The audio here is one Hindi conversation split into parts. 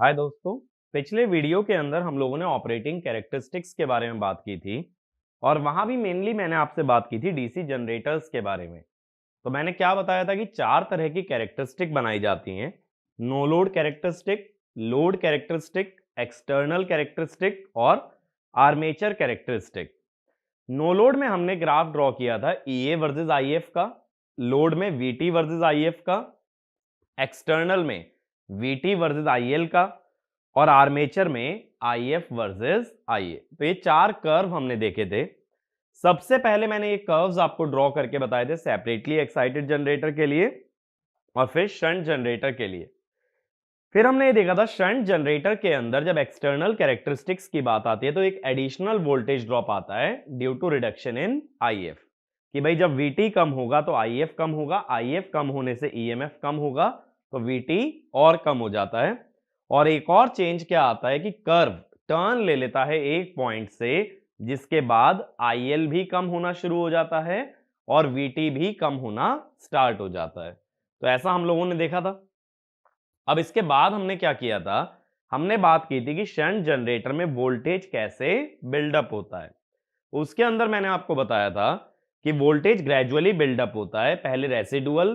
हाय दोस्तों। पिछले वीडियो के अंदर हम लोगों ने ऑपरेटिंग कैरेक्टरिस्टिक्स के बारे में बात की थी और वहां भी मेनली मैंने आपसे बात की थी डीसी जनरेटर्स के बारे में। तो मैंने क्या बताया था कि चार तरह की कैरेक्टरिस्टिक बनाई जाती हैं। No load characteristic, load characteristic, external characteristic और आर्मेचर कैरेक्टरिस्टिक। नो लोड में हमने ग्राफ ड्रॉ किया था ईए वर्सेस आईएफ का, लोड में वीटी वर्सेस आईएफ का, एक्सटर्नल में वीटी वर्सेस आईएल का और आर्मेचर में आईएफ वर्सेस आईए। तो ये चार कर्व हमने देखे थे। सबसे पहले मैंने ये कर्व्स आपको ड्रॉ करके बताए थे सेपरेटली एक्साइटेड जनरेटर के लिए और फिर शंट जनरेटर के लिए। फिर हमने ये देखा था शंट जनरेटर के अंदर जब एक्सटर्नल कैरेक्टरिस्टिक्स की बात आती है तो एक एडिशनल वोल्टेज ड्रॉप आता है due to reduction in IF, कि भाई जब वीटी कम होगा तो आईएफ कम होगा, आईएफ कम होने से ईएमएफ कम होगा तो वीटी और कम हो जाता है। और एक और चेंज क्या आता है कि कर्व टर्न ले लेता है एक पॉइंट से, जिसके बाद आईएल भी कम होना शुरू हो जाता है और वीटी भी कम होना स्टार्ट हो जाता है। तो ऐसा हम लोगों ने देखा था। अब इसके बाद हमने क्या किया था, हमने बात की थी कि शंट जनरेटर में वोल्टेज कैसे बिल्डअप होता है। उसके अंदर मैंने आपको बताया था कि वोल्टेज ग्रेजुअली बिल्डअप होता है। पहले रेसिडुअल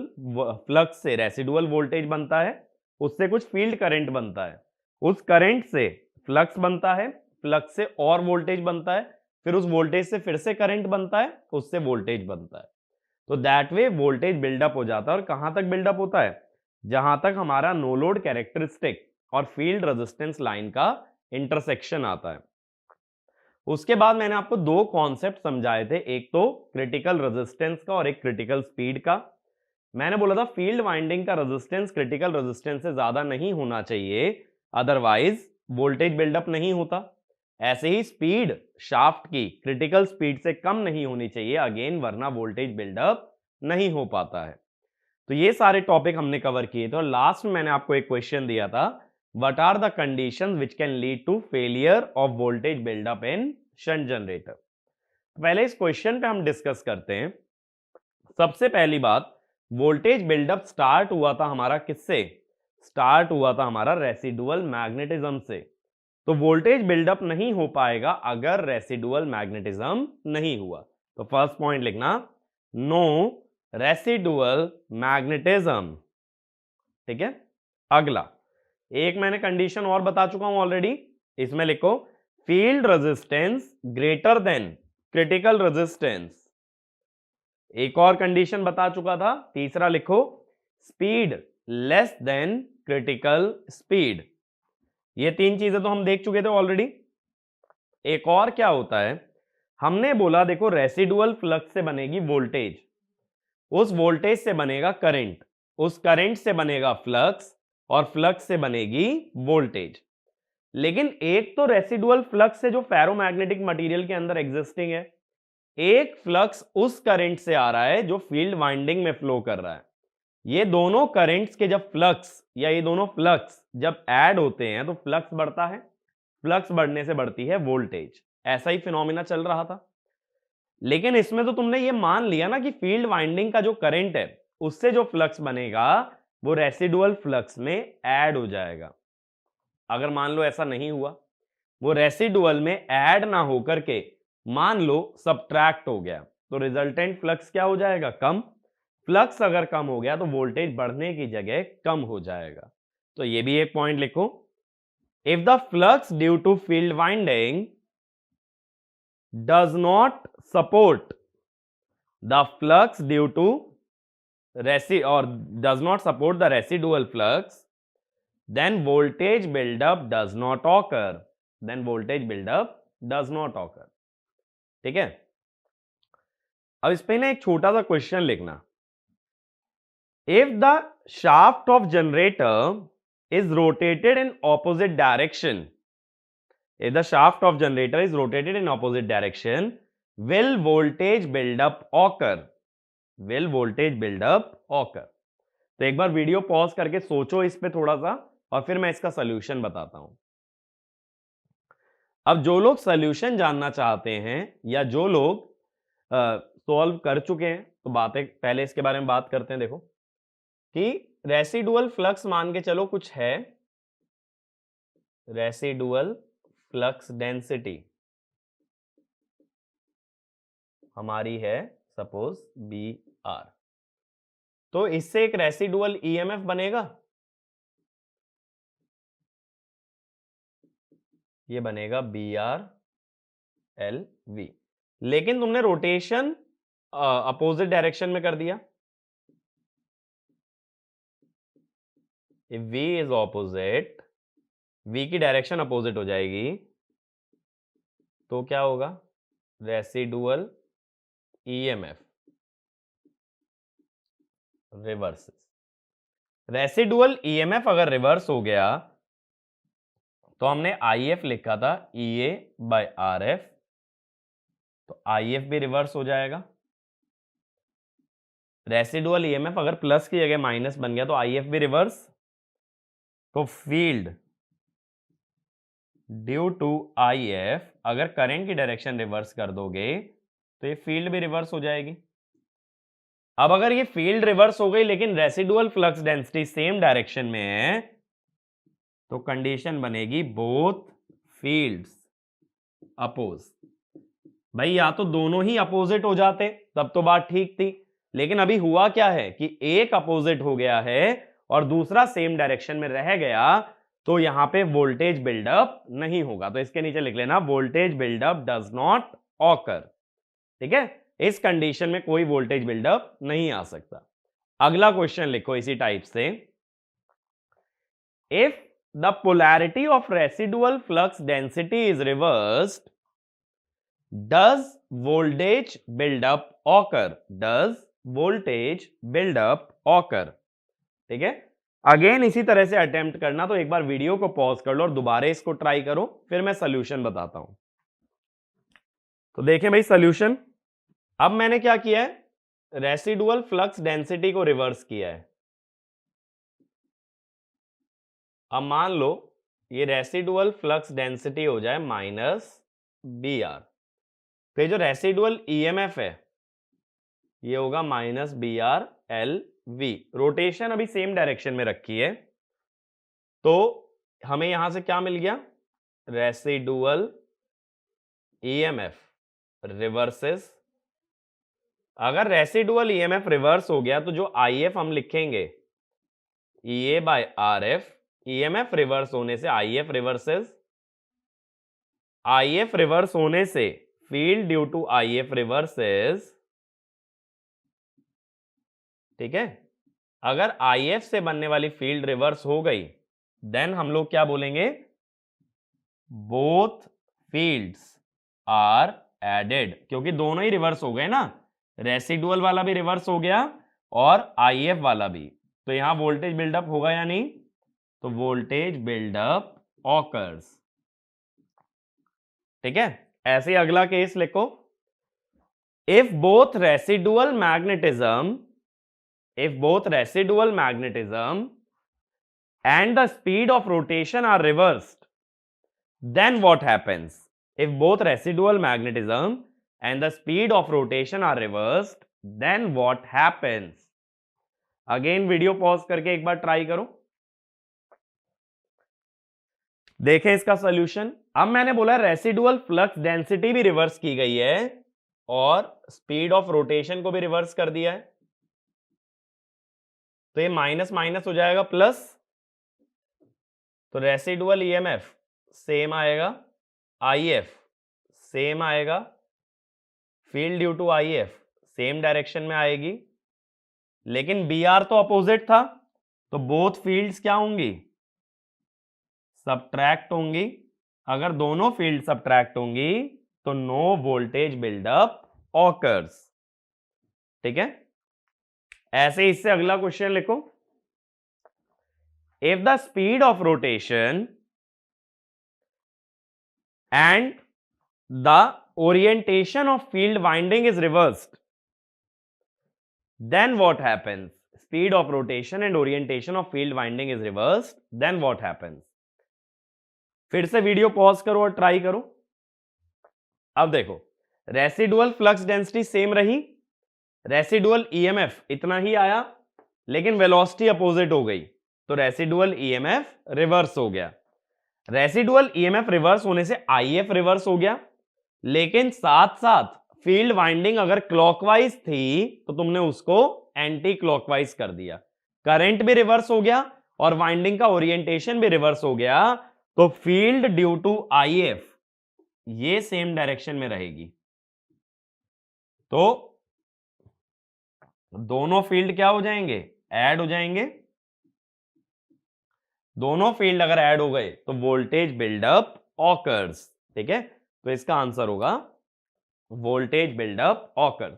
फ्लक्स से रेसिडुअल वोल्टेज बनता है, उससे कुछ फील्ड करंट बनता है, उस करंट से फ्लक्स बनता है, फ्लक्स से और वोल्टेज बनता है, फिर उस वोल्टेज से फिर से करंट बनता है, उससे वोल्टेज बनता है। तो दैट वे वोल्टेज बिल्डअप हो जाता है। और कहां तक बिल्डअप होता है, जहां तक हमारा नो लोड कैरेक्टरिस्टिक और फील्ड रेजिस्टेंस लाइन का इंटरसेक्शन आता है। उसके बाद मैंने आपको दो कॉन्सेप्ट समझाए थे, एक तो क्रिटिकल रेजिस्टेंस का और एक क्रिटिकल स्पीड का। मैंने बोला था फील्ड वाइंडिंग का रेजिस्टेंस क्रिटिकल रेजिस्टेंस से ज्यादा नहीं होना चाहिए, अदरवाइज वोल्टेज बिल्डअप नहीं होता। ऐसे ही स्पीड शाफ्ट की क्रिटिकल स्पीड से कम नहीं होनी चाहिए अगेन, वरना वोल्टेज बिल्डअप नहीं हो पाता है। तो ये सारे टॉपिक हमने कवर किए थे और लास्ट में मैंने आपको एक क्वेश्चन दिया था, what are the conditions which can lead to failure of voltage buildup in shunt generator. पहले इस क्वेश्चन पे हम डिस्कस करते हैं। सबसे पहली बात, वोल्टेज बिल्डअप स्टार्ट हुआ था हमारा किससे, स्टार्ट हुआ था हमारा रेसिडुअल मैग्नेटिज्म से। तो वोल्टेज बिल्डअप नहीं हो पाएगा अगर रेसिडुअल मैग्नेटिज्म नहीं हुआ। तो फर्स्ट पॉइंट लिखना, नो रेसिडुअल मैग्नेटिज्म। ठीक है। अगला एक मैंने कंडीशन और बता चुका हूं ऑलरेडी, इसमें लिखो field resistance greater than critical resistance. एक और कंडीशन बता चुका था, तीसरा लिखो speed less than critical speed. ये तीन चीजें तो हम देख चुके थे ऑलरेडी। एक और क्या होता है, हमने बोला देखो रेसिडुअल फ्लक्स से बनेगी वोल्टेज, उस वोल्टेज से बनेगा करंट, उस करंट से बनेगा फ्लक्स और फ्लक्स से बनेगी वोल्टेज। लेकिन एक तो रेसिडुअल फ्लक्स है जो फेरोमैग्नेटिक मटेरियल के अंदर एग्जिस्टिंग है, एक फ्लक्स उस करंट से आ रहा है जो फील्ड वाइंडिंग में फ्लो कर रहा है। ये दोनों करंट्स के जब फ्लक्स या ये दोनों फ्लक्स जब ऐड होते हैं तो फ्लक्स बढ़ता है, फ्लक्स बढ़ने से बढ़ती है वोल्टेज। ऐसा ही फिनोमिना चल रहा था। लेकिन इसमें तो तुमने ये मान लिया ना कि फील्ड वाइंडिंग का जो करंट है उससे जो फ्लक्स बनेगा वो रेसिडुअल फ्लक्स में ऐड हो जाएगा। अगर मान लो ऐसा नहीं हुआ, वो रेसिडुअल में ऐड ना होकर के मान लो सब्ट्रैक्ट हो गया, तो रिजल्टेंट फ्लक्स क्या हो जाएगा, कम। फ्लक्स अगर कम हो गया तो वोल्टेज बढ़ने की जगह कम हो जाएगा। तो ये भी एक पॉइंट लिखो, if the flux due to field winding does not support the flux due to does not support the residual flux, then voltage buildup does not occur, then voltage buildup does not occur। ठीक है। अब इस पे ना एक छोटा सा क्वेश्चन लिखना, if the shaft of generator is rotated in opposite direction, if the shaft of generator is rotated in opposite direction, will voltage buildup occur, will voltage buildup occur। तो एक बार वीडियो पॉज करके सोचो इस पे थोड़ा सा और फिर मैं इसका सॉल्यूशन बताता हूं। अब जो लोग सॉल्यूशन जानना चाहते हैं या जो लोग सॉल्व कर चुके हैं तो बातें पहले इसके बारे में बात करते हैं। देखो कि रेसिडुअल फ्लक्स मान के चलो कुछ है, रेसिडुअल फ्लक्स डेंसिटी हमारी है सपोज बी आर, तो इससे एक रेसिडुअल ईएमएफ बनेगा, ये बनेगा बी आर एल वी, लेकिन तुमने रोटेशन अपोजिट डायरेक्शन में कर दिया। If v is opposite, v की डायरेक्शन अपोजिट हो जाएगी, तो क्या होगा, residual EMF reverses. Residual EMF अगर रिवर्स हो गया तो हमने IF लिखा था EA बाय RF, तो IF भी रिवर्स हो जाएगा। रेसिडुअल ईएमएफ अगर प्लस की जगह माइनस बन गया तो IF भी रिवर्स, तो फील्ड ड्यू टू IF अगर करंट की डायरेक्शन रिवर्स कर दोगे तो ये फील्ड भी रिवर्स हो जाएगी। अब अगर ये फील्ड रिवर्स हो गई लेकिन residual flux density same direction में है, तो कंडीशन बनेगी बोथ फील्ड्स अपोज। भाई या तो दोनों ही अपोजिट हो जाते तब तो बात ठीक थी, लेकिन अभी हुआ क्या है कि एक अपोजिट हो गया है और दूसरा सेम डायरेक्शन में रह गया, तो यहां पे वोल्टेज बिल्डअप नहीं होगा। तो इसके नीचे लिख लेना voltage buildup does not occur. ठीक है, इस कंडीशन में कोई वोल्टेज बिल्डअप नहीं आ सकता। अगला क्वेश्चन लिखो इसी टाइप से, if the polarity of residual flux density is reversed does voltage buildup occur, does voltage buildup occur। ठीक है, अगेन इसी तरह से अटेम्प्ट करना, तो एक बार वीडियो को पॉज कर लो और दोबारा इसको ट्राई करो, फिर मैं सॉल्यूशन बताता हूं। तो देखें भाई सॉल्यूशन, अब मैंने क्या किया है, रेसिडुअल फ्लक्स डेंसिटी को रिवर्स किया है। अब मान लो ये रेसिडुअल फ्लक्स डेंसिटी हो जाए माइनस बी आर, तो ये जो रेसिडुअल ईएमएफ है ये होगा minus b r l v. Rotation अभी सेम डायरेक्शन में रखी है, तो हमें यहां से क्या मिल गया, रेसिडुअल ईएमएफ रिवर्सेस। अगर रेसिडुअल ईएमएफ रिवर्स हो गया तो जो आईएफ हम लिखेंगे EA by RF, EMF reverse होने से IF रिवर्सेस, IF रिवर्स होने से field due to IF reverses. ठीक है, अगर IF से बनने वाली फील्ड रिवर्स हो गई देन हम लोग क्या बोलेंगे, बोथ फील्ड्स आर एडेड, क्योंकि दोनों ही रिवर्स हो गए ना, रेसिडुअल वाला भी रिवर्स हो गया और IF वाला भी, तो यहां वोल्टेज बिल्डअप होगा या नहीं, तो वोल्टेज बिल्डअप ऑकर्स। ठीक है, ऐसे ही अगला केस लिखो, if both residual magnetism and the speed of rotation are reversed, then what happens? If both residual magnetism and the speed of rotation are reversed, then what happens? Again video pause करके एक बार ट्राई करो, देखें इसका सॉल्यूशन। अब मैंने बोला रेसिडुअल फ्लक्स डेंसिटी भी रिवर्स की गई है और स्पीड ऑफ रोटेशन को भी रिवर्स कर दिया है, तो ये माइनस माइनस हो जाएगा प्लस, तो रेसिडुअल ईएमएफ सेम आएगा, IF सेम आएगा, field due to IF same direction में आएगी, लेकिन BR तो अपोजिट था, तो बोथ फील्ड्स क्या होंगी, सब्ट्रैक्ट होंगी। अगर दोनों फील्ड सब्ट्रैक्ट होंगी तो नो वोल्टेज बिल्डअप ऑकर्स। ठीक है, ऐसे इससे अगला क्वेश्चन लिखो, if the speed of rotation and the orientation of field winding is reversed, then what happens? Speed of rotation and orientation of field winding is reversed, then what happens? फिर से वीडियो पॉज करो और ट्राई करो। अब देखो, रेसिडुअल फ्लक्स डेंसिटी सेम रही, रेसिडुअल ईएमएफ इतना ही आया, लेकिन वेलोसिटी अपोजिट हो गई, तो रेसिडुअल ईएमएफ रिवर्स हो गया। रेसिडुअल ईएमएफ रिवर्स होने से आईएफ रिवर्स हो गया, लेकिन साथ साथ फील्ड वाइंडिंग अगर क्लॉकवाइज थी तो तुमने उसको एंटी क्लॉकवाइज कर दिया, करंट भी रिवर्स हो गया और वाइंडिंग का ओरिएंटेशन भी रिवर्स हो गया, तो फील्ड ड्यू टू आईएफ ये सेम डायरेक्शन में रहेगी। तो दोनों फील्ड क्या हो जाएंगे, ऐड हो जाएंगे। दोनों फील्ड अगर ऐड हो गए तो वोल्टेज बिल्डअप ऑकर्स। ठीक है, तो इसका आंसर होगा वोल्टेज बिल्डअप ऑकर्स।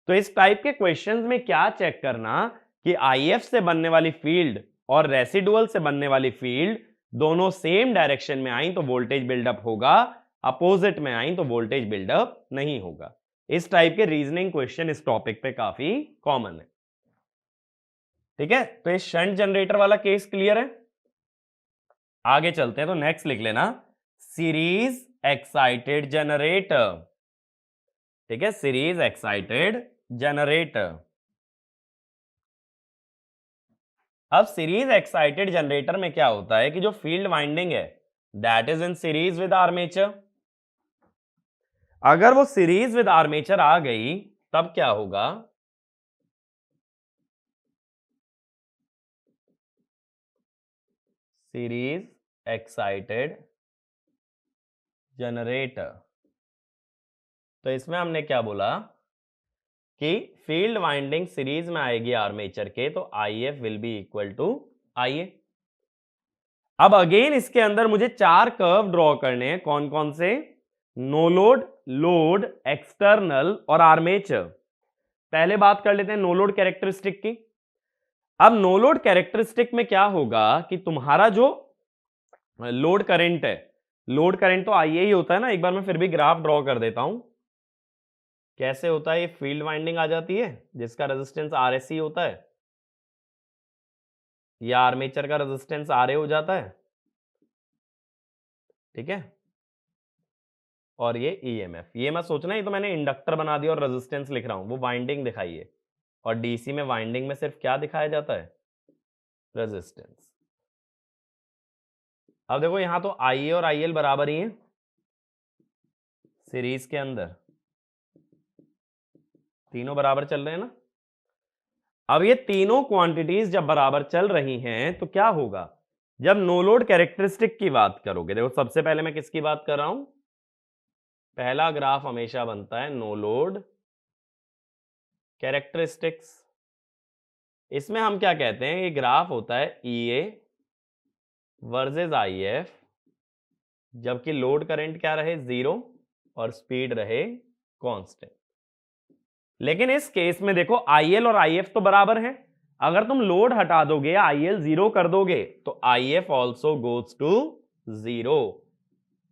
तो इस टाइप के क्वेश्चंस में क्या चेक करना कि आईएफ से बनने वाली फील्ड और रेसिडुअल से बनने वाली फील्ड दोनों सेम डायरेक्शन में आई तो वोल्टेज बिल्डअप होगा, अपोजिट में आई तो वोल्टेज बिल्डअप नहीं होगा। इस टाइप के रीजनिंग क्वेश्चन इस टॉपिक पे काफी कॉमन है। ठीक है, तो ये शंट जनरेटर वाला केस क्लियर है। आगे चलते हैं, तो नेक्स्ट लिख लेना सीरीज एक्साइटेड जनरेटर। ठीक है, सीरीज एक्साइटेड जनरेटर। अब सीरीज एक्साइटेड जनरेटर में क्या होता है कि जो फील्ड वाइंडिंग है that is in series with armature. अगर वो सीरीज विद आर्मेचर आ गई तब क्या होगा, सीरीज एक्साइटेड जनरेटर। तो इसमें हमने क्या बोला कि फील्ड वाइंडिंग सीरीज में आएगी आर्मेचर के, तो IF will be equal to IA. अब अगेन इसके अंदर मुझे 4 कर्व ड्रॉ करने हैं, कौन कौन से, नो लोड, लोड, एक्सटर्नल और आर्मेचर। पहले बात कर लेते हैं नो लोड कैरेक्टरिस्टिक की। अब नो लोड कैरेक्टरिस्टिक में क्या होगा कि तुम्हारा जो लोड करंट है, लोड करंट तो आईए ही होता है ना, एक बार मैं फिर भी ग्राफ ड्रॉ कर देता हूं। कैसे होता है, ये फील्ड वाइंडिंग आ जाती है जिसका रेजिस्टेंस आरएससी होता है, या आर्मेचर का रेजिस्टेंस आरए हो जाता है। ठीक है, और ये ईएमएफ, ये मत सोचना ये तो मैंने इंडक्टर बना दिया और रेजिस्टेंस लिख रहा हूं, वो वाइंडिंग दिखाई है। और डीसी में वाइंडिंग में सिर्फ क्या दिखाया जाता है, रेजिस्टेंस। अब देखो यहां तो आईए और आईएल बराबर ही हैं सीरीज के अंदर, तीनों बराबर चल रहे हैं ना। अब ये तीनों क्वांटिटीज जब बराबर चल रही हैं तो क्या होगा, जब नो लोड कैरेक्टरिस्टिक की बात करोगे, देखो सबसे पहले मैं किसकी बात कर रहा हूं, पहला ग्राफ हमेशा बनता है नो लोड कैरेक्टरिस्टिक्स। इसमें हम क्या कहते हैं, ये ग्राफ होता है ईए वर्सेस आईएफ, जबकि लोड करंट क्या रहे, 0 और स्पीड रहे कांस्टेंट। लेकिन इस केस में देखो आईएल और आईएफ तो बराबर हैं, अगर तुम लोड हटा दोगे या आईएल 0 कर दोगे तो आईएफ ऑल्सो गोज टू 0।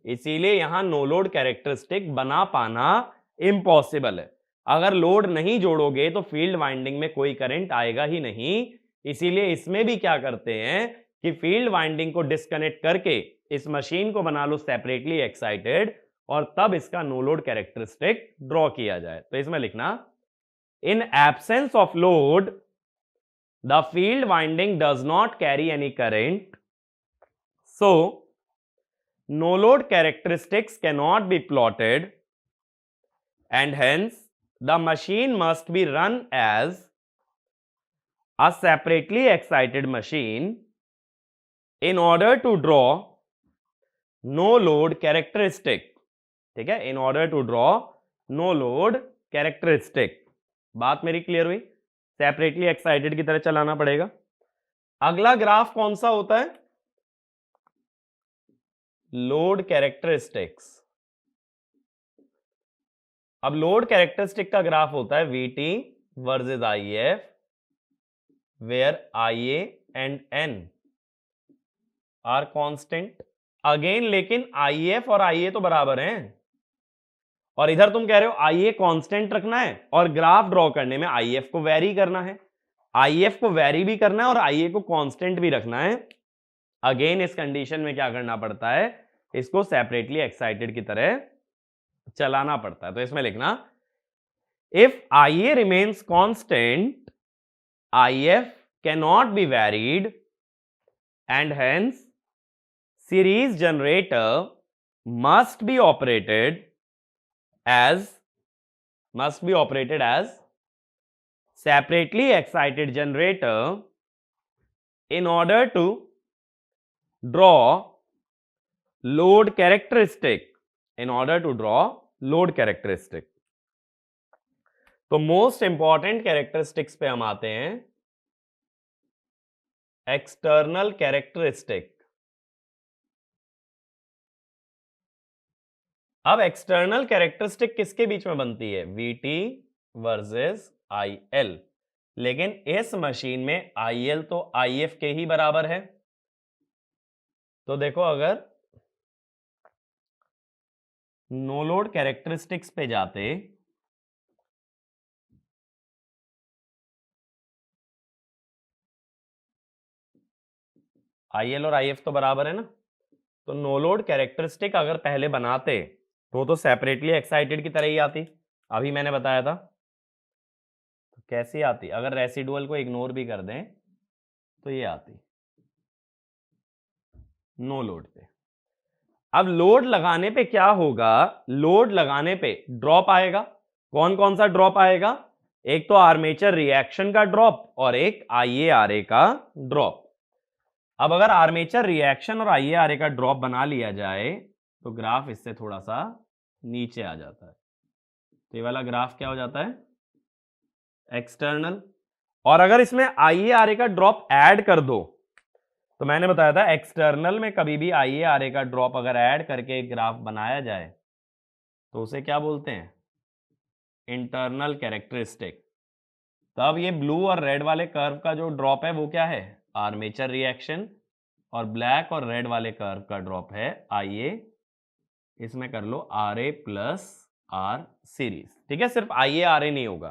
इसीलिए यहां नो लोड कैरेक्टरिस्टिक बना पाना इम्पॉसिबल है। अगर लोड नहीं जोड़ोगे तो फील्ड वाइंडिंग में कोई करंट आएगा ही नहीं। इसीलिए इसमें भी क्या करते हैं कि फील्ड वाइंडिंग को डिस्कनेक्ट करके इस मशीन को बना लो सेपरेटली एक्साइटेड, और तब इसका नो लोड कैरेक्टरिस्टिक ड्रॉ किया जाए। तो इसमें लिखना in absence of load the field winding does not carry any current, so no load characteristics cannot be plotted and hence the machine must be run as a separately excited machine in order to draw no load characteristic। ठीक है, in order to draw no load characteristic। बात मेरी क्लियर हुई, सेपरेटली एक्साइटेड की तरह चलाना पड़ेगा। अगला ग्राफ कौन सा होता है, लोड कैरेक्टरिस्टिक्स। अब लोड कैरेक्टरिस्टिक का ग्राफ होता है VT versus IF, where IA and N are constant. Again लेकिन आईएफ और आईए तो बराबर हैं, और इधर तुम कह रहे हो आईए कांस्टेंट रखना है और ग्राफ ड्रॉ करने में आईएफ को वेरी करना है। आईएफ को वेरी भी करना है और आईए को कांस्टेंट भी रखना है। अगेन इस कंडीशन में क्या करना पड़ता है, इसको सेपरेटली एक्साइटेड की तरह चलाना पड़ता है। तो इसमें लिखना इफ आईए remains constant if can not B varied and hence series generator must be operated as separately excited generator in order to draw load characteristic. तो मोस्ट इंपॉर्टेंट कैरेक्टरिस्टिक्स पे हम आते हैं, एक्सटर्नल कैरेक्टरिस्टिक। अब एक्सटर्नल कैरेक्टरिस्टिक किसके बीच में बनती है? VT versus IL। लेकिन इस मशीन में IL तो IF के ही बराबर है। तो देखो, अगर नो लोड कैरेक्टरिस्टिक्स पे जाते, IL और IF तो बराबर है ना, तो नो लोड कैरेक्टरिस्टिक अगर पहले बनाते तो सेपरेटली एक्साइटेड की तरह ही आती। अभी मैंने बताया था। तो कैसी आती? अगर रेसिडुअल को इग्नोर भी कर दें तो ये आती नो लोड पे। अब लोड लगाने पे क्या होगा? लोड लगाने पे ड्रॉप आएगा। कौन कौन सा ड्रॉप आएगा? एक तो आर्मेचर रिएक्शन का ड्रॉप और एक IaRa का ड्रॉप। अब अगर आर्मेचर रिएक्शन और IaRa का ड्रॉप बना लिया जाए तो ग्राफ इससे थोड़ा सा नीचे आ जाता है। तो ये वाला ग्राफ क्या हो जाता है? एक्सटर्नल। और अगर इसमें IaRa का ड्रॉप ऐड कर दो, तो मैंने बताया था एक्सटर्नल में कभी भी IaRa का ड्रॉप अगर ऐड करके एक ग्राफ बनाया जाए तो उसे क्या बोलते हैं? Internal characteristic. तब ये ब्लू और रेड वाले कर्व का जो ड्रॉप है वो क्या है? Armature reaction. और ब्लैक और रेड वाले कर्व का ड्रॉप है Ia। इसमें कर लो RA प्लस R सीरीज। ठीक है, सिर्फ IaRa नहीं होगा,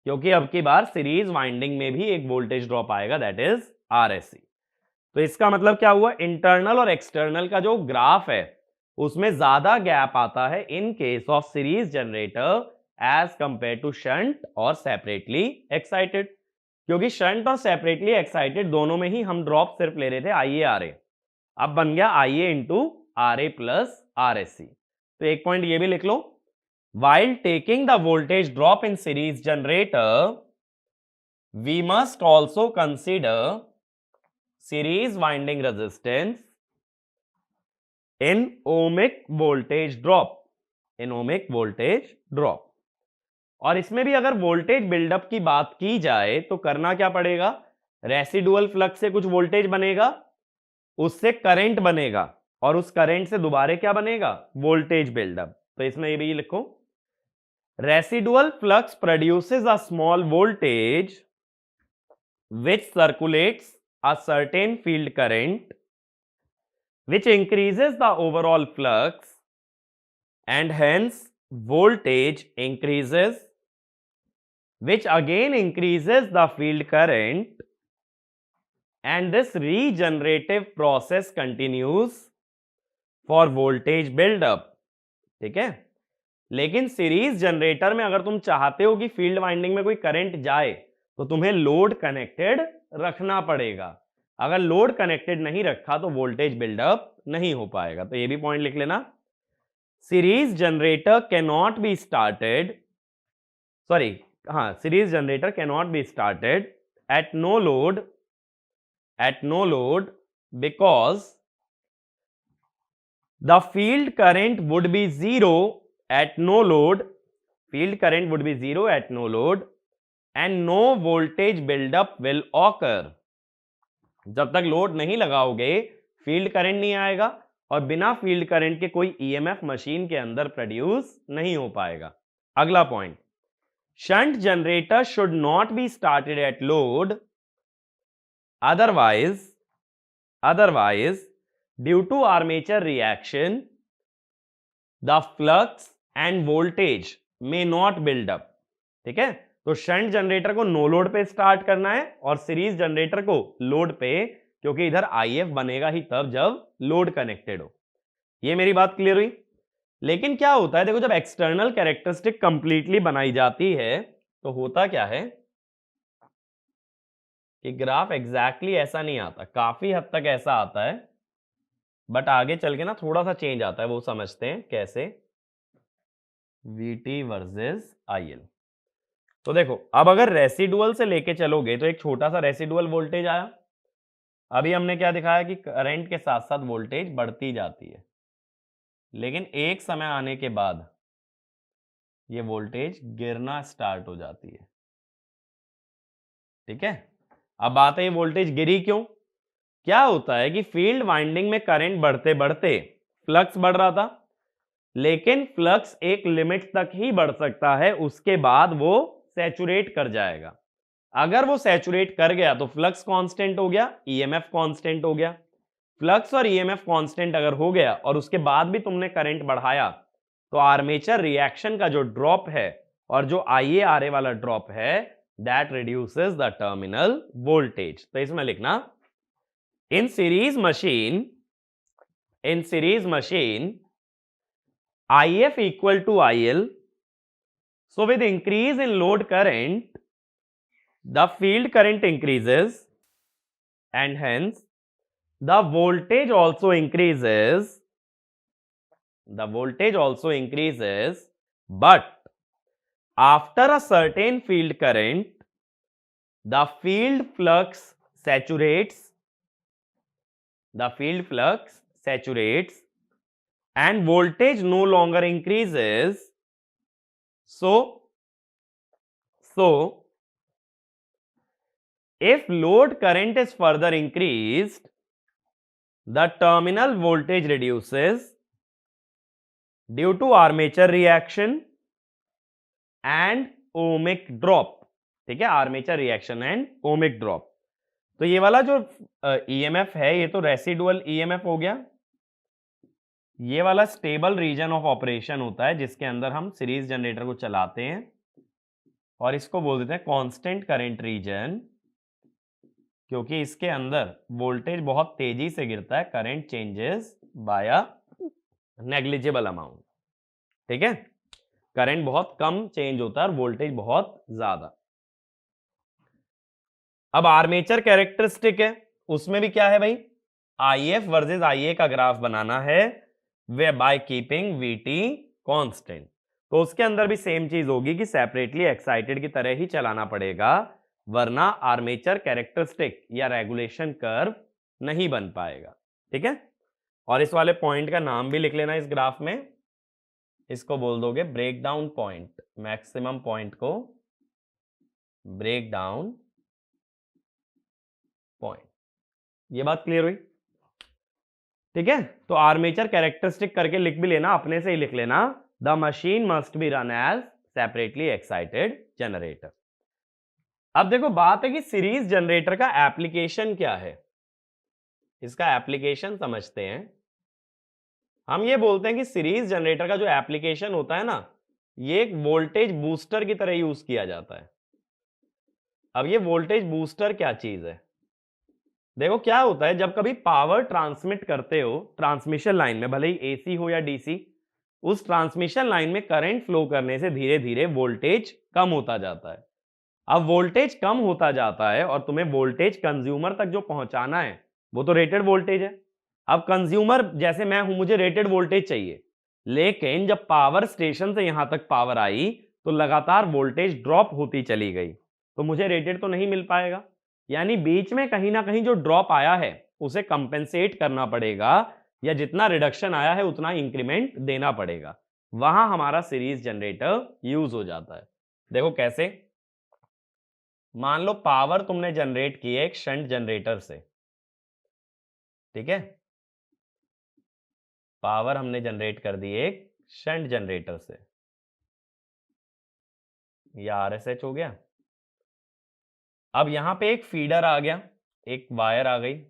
क्योंकि अब की बार सीरीज वाइंडिंग में भी एक वोल्टेज ड्रॉप आएगा, दैट इज RSC। तो इसका मतलब क्या हुआ? इंटरनल और एक्सटर्नल का जो ग्राफ है उसमें ज्यादा गैप आता है in case of series generator as compare to shunt और सेपरेटली एक्साइटेड, क्योंकि शंट और सेपरेटली एक्साइटेड दोनों में ही हम ड्रॉप सिर्फ ले रहे थे IaRa। अब बन गया Ia into RA plus RSC। तो एक पॉइंट ये भी लिख लो, while taking the voltage drop in series generator we must also consider series winding resistance in ohmic voltage drop। और इसमें भी अगर वोल्टेज बिल्डअप की बात की जाए तो करना क्या पड़ेगा? रेसिडुअल फ्लक्स से कुछ वोल्टेज बनेगा, उससे करंट बनेगा, और उस करंट से दोबारा क्या बनेगा? Voltage buildup. तो इसमें ये भी लिखो, residual flux produces a small voltage which circulates a certain field current which increases the overall flux and hence voltage increases, which again increases the field current, and this regenerative process continues for voltage buildup। ठीक है, लेकिन सीरीज जनरेटर में अगर तुम चाहते हो कि फील्ड वाइंडिंग में कोई करंट जाए तो तुम्हें लोड कनेक्टेड रखना पड़ेगा। अगर लोड कनेक्टेड नहीं रखा तो वोल्टेज बिल्डअप नहीं हो पाएगा। तो ये भी पॉइंट लिख लेना, series generator can not be started at no load because the field current would be zero at no load and no voltage buildup will occur। जब तक लोड नहीं लगाओगे फील्ड करंट नहीं आएगा, और बिना फील्ड करंट के कोई EMF मशीन के अंदर प्रोड्यूस नहीं हो पाएगा। अगला point, shunt generator should not be started eight load, otherwise due to armature reaction the flux and voltage may not build up। ठीक है, तो शंट जनरेटर को नो लोड पे स्टार्ट करना है और सीरीज जनरेटर को लोड पे, क्योंकि इधर IF बनेगा ही तब जब लोड कनेक्टेड हो। ये मेरी बात क्लियर हुई? लेकिन क्या होता है, देखो, जब एक्सटर्नल कैरेक्टरिस्टिक कंप्लीटली बनाई जाती है तो होता क्या है कि ग्राफ एग्जैक्टली ऐसा नहीं आता, काफी हद तक ऐसा आता है बट आगे चल के ना थोड़ा सा चेंज आता है, वो समझते हैं कैसे। VT versus IL। तो देखो अब अगर रेसिडुअल से लेके चलोगे तो एक छोटा सा रेसिडुअल वोल्टेज आया। अभी हमने क्या दिखाया कि करंट के साथ साथ वोल्टेज बढ़ती जाती है, लेकिन एक समय आने के बाद ये वोल्टेज गिरना स्टार्ट हो जाती है। ठीक है, अब बात है ये वोल्टेज गिरी क्यों। क्या होता है कि फील्ड वाइंडिंग में करंट बढ़ते बढ़ते फ्लक्स बढ़ रहा था, लेकिन फ्लक्स एक लिमिट तक ही बढ़ सकता है, उसके बाद वो सैचुरेट कर जाएगा। अगर वो सैचुरेट कर गया तो फ्लक्स कांस्टेंट हो गया, ईएमएफ कांस्टेंट हो गया। फ्लक्स और ईएमएफ कांस्टेंट अगर हो गया और उसके बाद भी तुमने करंट बढ़ाया तो आर्मेचर रिएक्शन का जो ड्रॉप है और जो IaRa वाला ड्रॉप है, that reduces the terminal voltage. तो इसमें लिखना in series machine IF equal to IL, so with increase in load current the field current increases and hence the voltage also increases, but after a certain field current the field flux saturates and voltage no longer increases. So if load current is further increased, the terminal voltage reduces due to armature reaction and ohmic drop। ठीक है, armature reaction and ohmic drop. तो ये वाला जो ईएमएफ है ये तो रेसिडुअल ईएमएफ हो गया। ये वाला स्टेबल रीजन ऑफ ऑपरेशन होता है जिसके अंदर हम सीरीज जनरेटर को चलाते हैं और इसको बोल देते हैं कांस्टेंट करंट रीजन, क्योंकि इसके अंदर वोल्टेज बहुत तेजी से गिरता है, current changes by a negligible amount. ठीक है, करंट बहुत कम चेंज होता है और वोल्टेज बहुत ज्यादा। अब आर्मेचर कैरेक्टरिस्टिक है, उसमें भी क्या है भाई, IF वर्सेस IA का ग्राफ बनाना है way by keeping VT constant. तो उसके अंदर भी सेम चीज होगी कि सेपरेटली एक्साइटेड की तरह ही चलाना पड़ेगा, वरना आर्मेचर कैरेक्टरिस्टिक या रेगुलेशन कर्व नहीं बन पाएगा। ठीक है, और इस वाले पॉइंट का नाम भी लिख लेना इस ग्राफ में, इसको बोल दोगे break down point. Maximum point को ब्रेक डाउन पॉइंट। ये बात क्लियर हुई। ठीक है, तो आर्मेचर कैरेक्टरिस्टिक करके लिख भी लेना, अपने से ही लिख लेना, the machine must be run as separately excited generator. अब देखो बात है कि सीरीज जनरेटर का एप्लीकेशन क्या है, इसका एप्लीकेशन समझते हैं। हम ये बोलते हैं कि सीरीज जनरेटर का जो एप्लीकेशन होता है ना, ये एक वोल्टेज बूस्टर की तरह यूज किया जाता है। अब ये वोल्टेज बूस्टर क्या चीज है, देखो क्या होता है, जब कभी पावर ट्रांसमिट करते हो ट्रांसमिशन लाइन में, भले ही एसी हो या डीसी, उस ट्रांसमिशन लाइन में करंट फ्लो करने से धीरे धीरे वोल्टेज कम होता जाता है। अब वोल्टेज कम होता जाता है और तुम्हें वोल्टेज कंज्यूमर तक जो पहुंचाना है वो तो रेटेड वोल्टेज है। अब कंज्यूमर जैसे मैं हूं, मुझे रेटेड वोल्टेज चाहिए, लेकिन जब पावर स्टेशन से यहां तक पावर आई तो लगातार वोल्टेज ड्रॉप होती चली गई, तो मुझे रेटेड तो नहीं मिल पाएगा। यानी बीच में कहीं ना कहीं जो ड्रॉप आया है उसे कंपेंसेट करना पड़ेगा, या जितना रिडक्शन आया है उतना इंक्रीमेंट देना पड़ेगा। वहां हमारा सीरीज जनरेटर यूज हो जाता है। देखो कैसे, मान लो पावर तुमने जनरेट की है एक शंट जनरेटर से। ठीक है, पावर हमने जनरेट कर दी एक शंट जनरेटर से, यह RSH हो गया। अब यहां पे एक फीडर आ गया, एक वायर आ गई,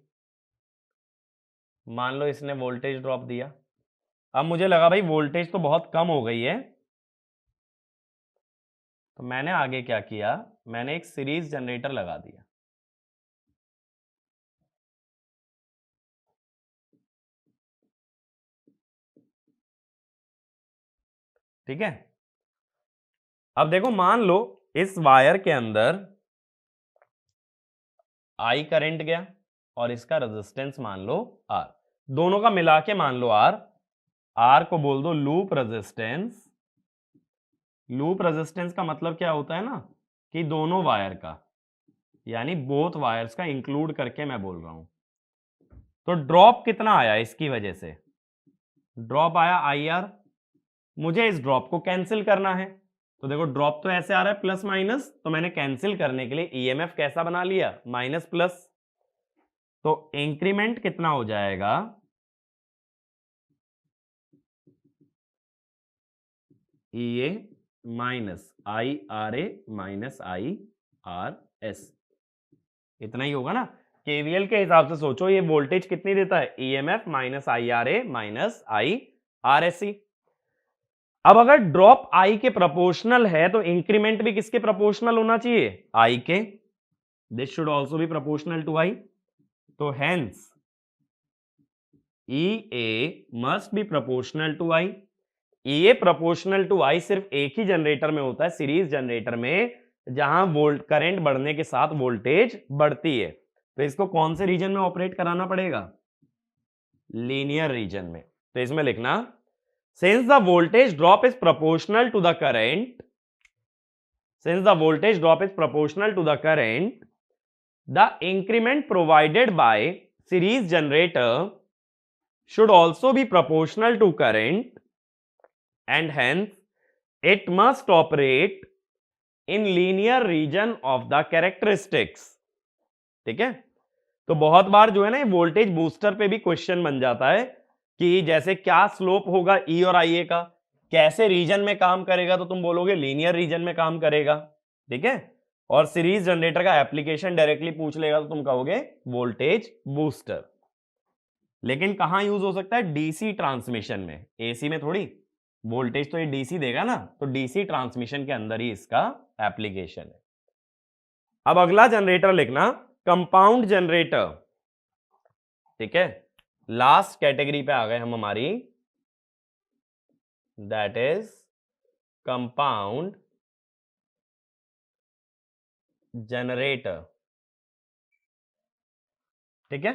मान लो इसने वोल्टेज ड्रॉप दिया। अब मुझे लगा भाई वोल्टेज तो बहुत कम हो गई है, तो मैंने आगे क्या किया, मैंने एक सीरीज जनरेटर लगा दिया। ठीक है, अब देखो मान लो इस वायर के अंदर I करंट गया और इसका रेजिस्टेंस मान लो R। दोनों का मिला के मान लो आर को बोल दो लूप रेजिस्टेंस। लूप रेजिस्टेंस का मतलब क्या होता है ना कि दोनों वायर का, यानी बोथ वायर्स का इंक्लूड करके मैं बोल रहा हूं। तो ड्रॉप कितना आया इसकी वजह से? ड्रॉप आया IR। मुझे इस ड्रॉप को कैंसिल करना है, तो देखो ड्रॉप तो ऐसे आ रहा है प्लस माइनस, तो मैंने कैंसिल करने के लिए EMF कैसा बना लिया? Minus plus. तो इंक्रीमेंट कितना हो जाएगा? EA minus IRA minus IRS, इतना ही होगा ना। केवीएल के हिसाब से सोचो, ये वोल्टेज कितनी देता है? EMF minus IRA minus IRSC। अब अगर ड्रॉप I के प्रोपोर्शनल है तो इंक्रीमेंट भी किसके प्रोपोर्शनल होना चाहिए? I के। This should also be proportional to I। तो hence EA must be proportional to I। EA proportional to I सिर्फ एक ही जनरेटर में होता है, सीरीज जनरेटर में, जहां वोल्ट करंट बढ़ने के साथ वोल्टेज बढ़ती है। तो इसको कौन से रीजन में ऑपरेट कराना पड़ेगा? लीनियर रीजन में। तो इसमें लिखना, since the voltage drop is proportional to the current, since the voltage drop is proportional to the current, the increment provided by series generator should also be proportional to current, and hence it must operate in linear region of the characteristics। ठीक है। तो बहुत बार जो है ना, वोल्टेज बूस्टर पे भी क्वेश्चन बन जाता है कि जैसे क्या स्लोप होगा E और IA का, कैसे रीजन में काम करेगा, तो तुम बोलोगे लीनियर रीजन में काम करेगा। ठीक है। और सीरीज जनरेटर का एप्लीकेशन डायरेक्टली पूछ लेगा तो तुम कहोगे वोल्टेज बूस्टर। लेकिन कहां यूज हो सकता है? डीसी ट्रांसमिशन में, एसी में थोड़ी। वोल्टेज तो ये डीसी देगा ना, तो डीसी ट्रांसमिशन के अंदर ही इसका एप्लीकेशन है। अब अगला जनरेटर लिखना, कंपाउंड जनरेटर। ठीक है। लास्ट कैटेगरी पे आ गए हम हमारी, दैट इज कंपाउंड जनरेटर। ठीक है।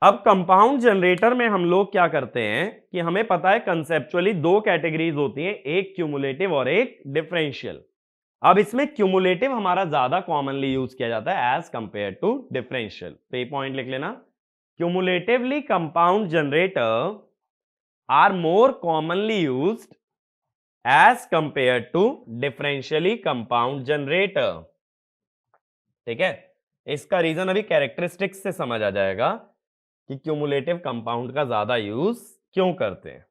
अब कंपाउंड जनरेटर में हम लोग क्या करते हैं कि हमें पता है कंसेप्चुअली दो कैटेगरीज होती हैं, एक क्यूमुलेटिव और एक डिफरेंशियल। अब इसमें क्यूमुलेटिव हमारा ज्यादा कॉमनली यूज किया जाता है एज कंपेयर टू डिफरेंशियल। तो ये पॉइंट लिख लेना, cumulatively compound generator are more commonly used as compare to differentially compound generator. ठीक है। इसका रीजन अभी कैरेक्टरिस्टिक्स से समझ आ जाएगा कि क्यूमुलेटिव कंपाउंड का ज्यादा यूज क्यों करते हैं।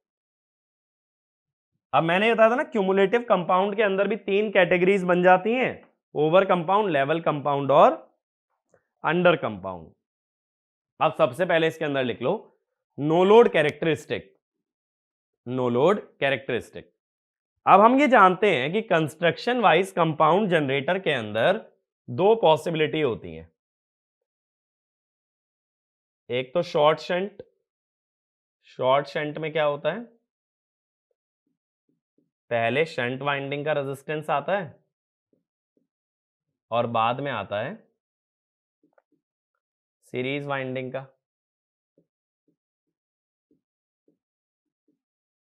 अब मैंने बताया था ना, क्यूमुलेटिव कंपाउंड के अंदर भी तीन कैटेगरीज बन जाती हैं, ओवर कंपाउंड, लेवल कंपाउंड और अंडर कंपाउंड। अब सबसे पहले इसके अंदर लिख लो no load characteristic. No load characteristic. अब हम ये जानते हैं कि कंस्ट्रक्शन वाइज कंपाउंड जनरेटर के अंदर दो पॉसिबिलिटी होती हैं, एक तो शॉर्ट शंट। शॉर्ट शंट में क्या होता है? पहले शंट वाइंडिंग का रेजिस्टेंस आता है और बाद में आता है सीरीज वाइंडिंग का।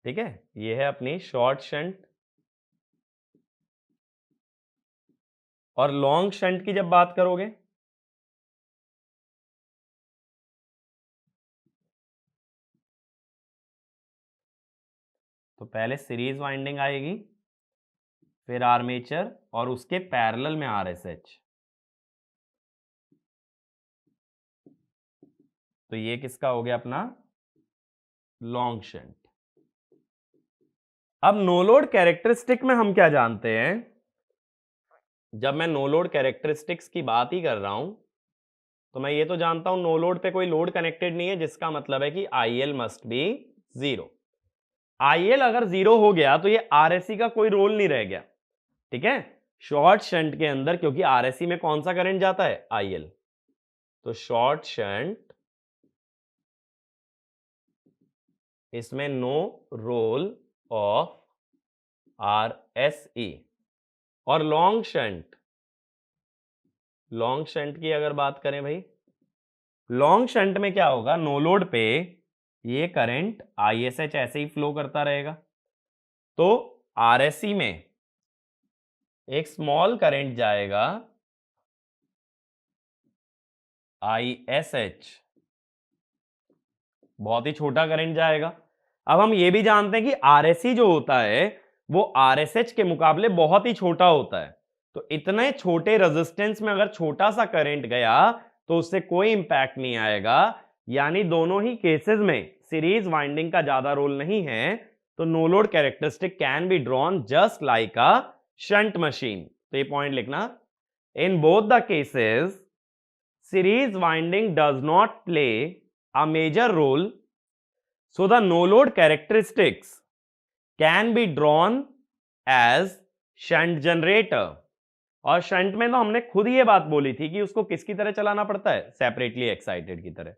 ठीक है। ये है अपनी शॉर्ट शंट। और लॉन्ग शंट की जब बात करोगे, तो पहले सीरीज वाइंडिंग आएगी, फिर आर्मेचर और उसके पैरेलल में RSH। तो ये किसका हो गया? अपना लॉन्ग शंट। अब नो लोड कैरेक्टरिस्टिक में हम क्या जानते हैं? जब मैं नो लोड कैरेक्टरिस्टिक्स की बात ही कर रहा हूं, तो मैं ये तो जानता हूं नो लोड पे कोई लोड कनेक्टेड नहीं है, जिसका मतलब है कि IL must be zero. IL अगर जीरो हो गया तो ये RSC का कोई रोल नहीं रह गया। ठीक है। शॉर्ट शंट के अंदर क्योंकि RSC में कौन सा करंट जाता है? IL। तो शॉर्ट शंट, इसमें नो रोल ऑफ RSE। और लॉन्ग शंट, लॉन्ग शंट की अगर बात करें भाई, लॉन्ग शंट में क्या होगा, नो लोड पे ये करंट ISH ऐसे ही फ्लो करता रहेगा, तो RSC में एक स्मॉल करंट जाएगा ISH, बहुत ही छोटा करंट जाएगा। अब हम ये भी जानते हैं कि RSC जो होता है वो RSH के मुकाबले बहुत ही छोटा होता है, तो इतने छोटे रेजिस्टेंस में अगर छोटा सा करंट गया तो उससे कोई इंपैक्ट नहीं आएगा, यानी दोनों ही केसेस में सीरीज वाइंडिंग का ज्यादा रोल नहीं है, तो no load characteristic can be drawn just like a shunt machine. तो ये पॉइंट लिखना, in both the cases series winding does not play a major role, so the no load characteristics can be drawn as shunt generator। और शंट में तो हमने खुद ये बात बोली थी कि उसको किसकी तरह चलाना पड़ता है, सेपरेटली एक्साइटेड की तरह।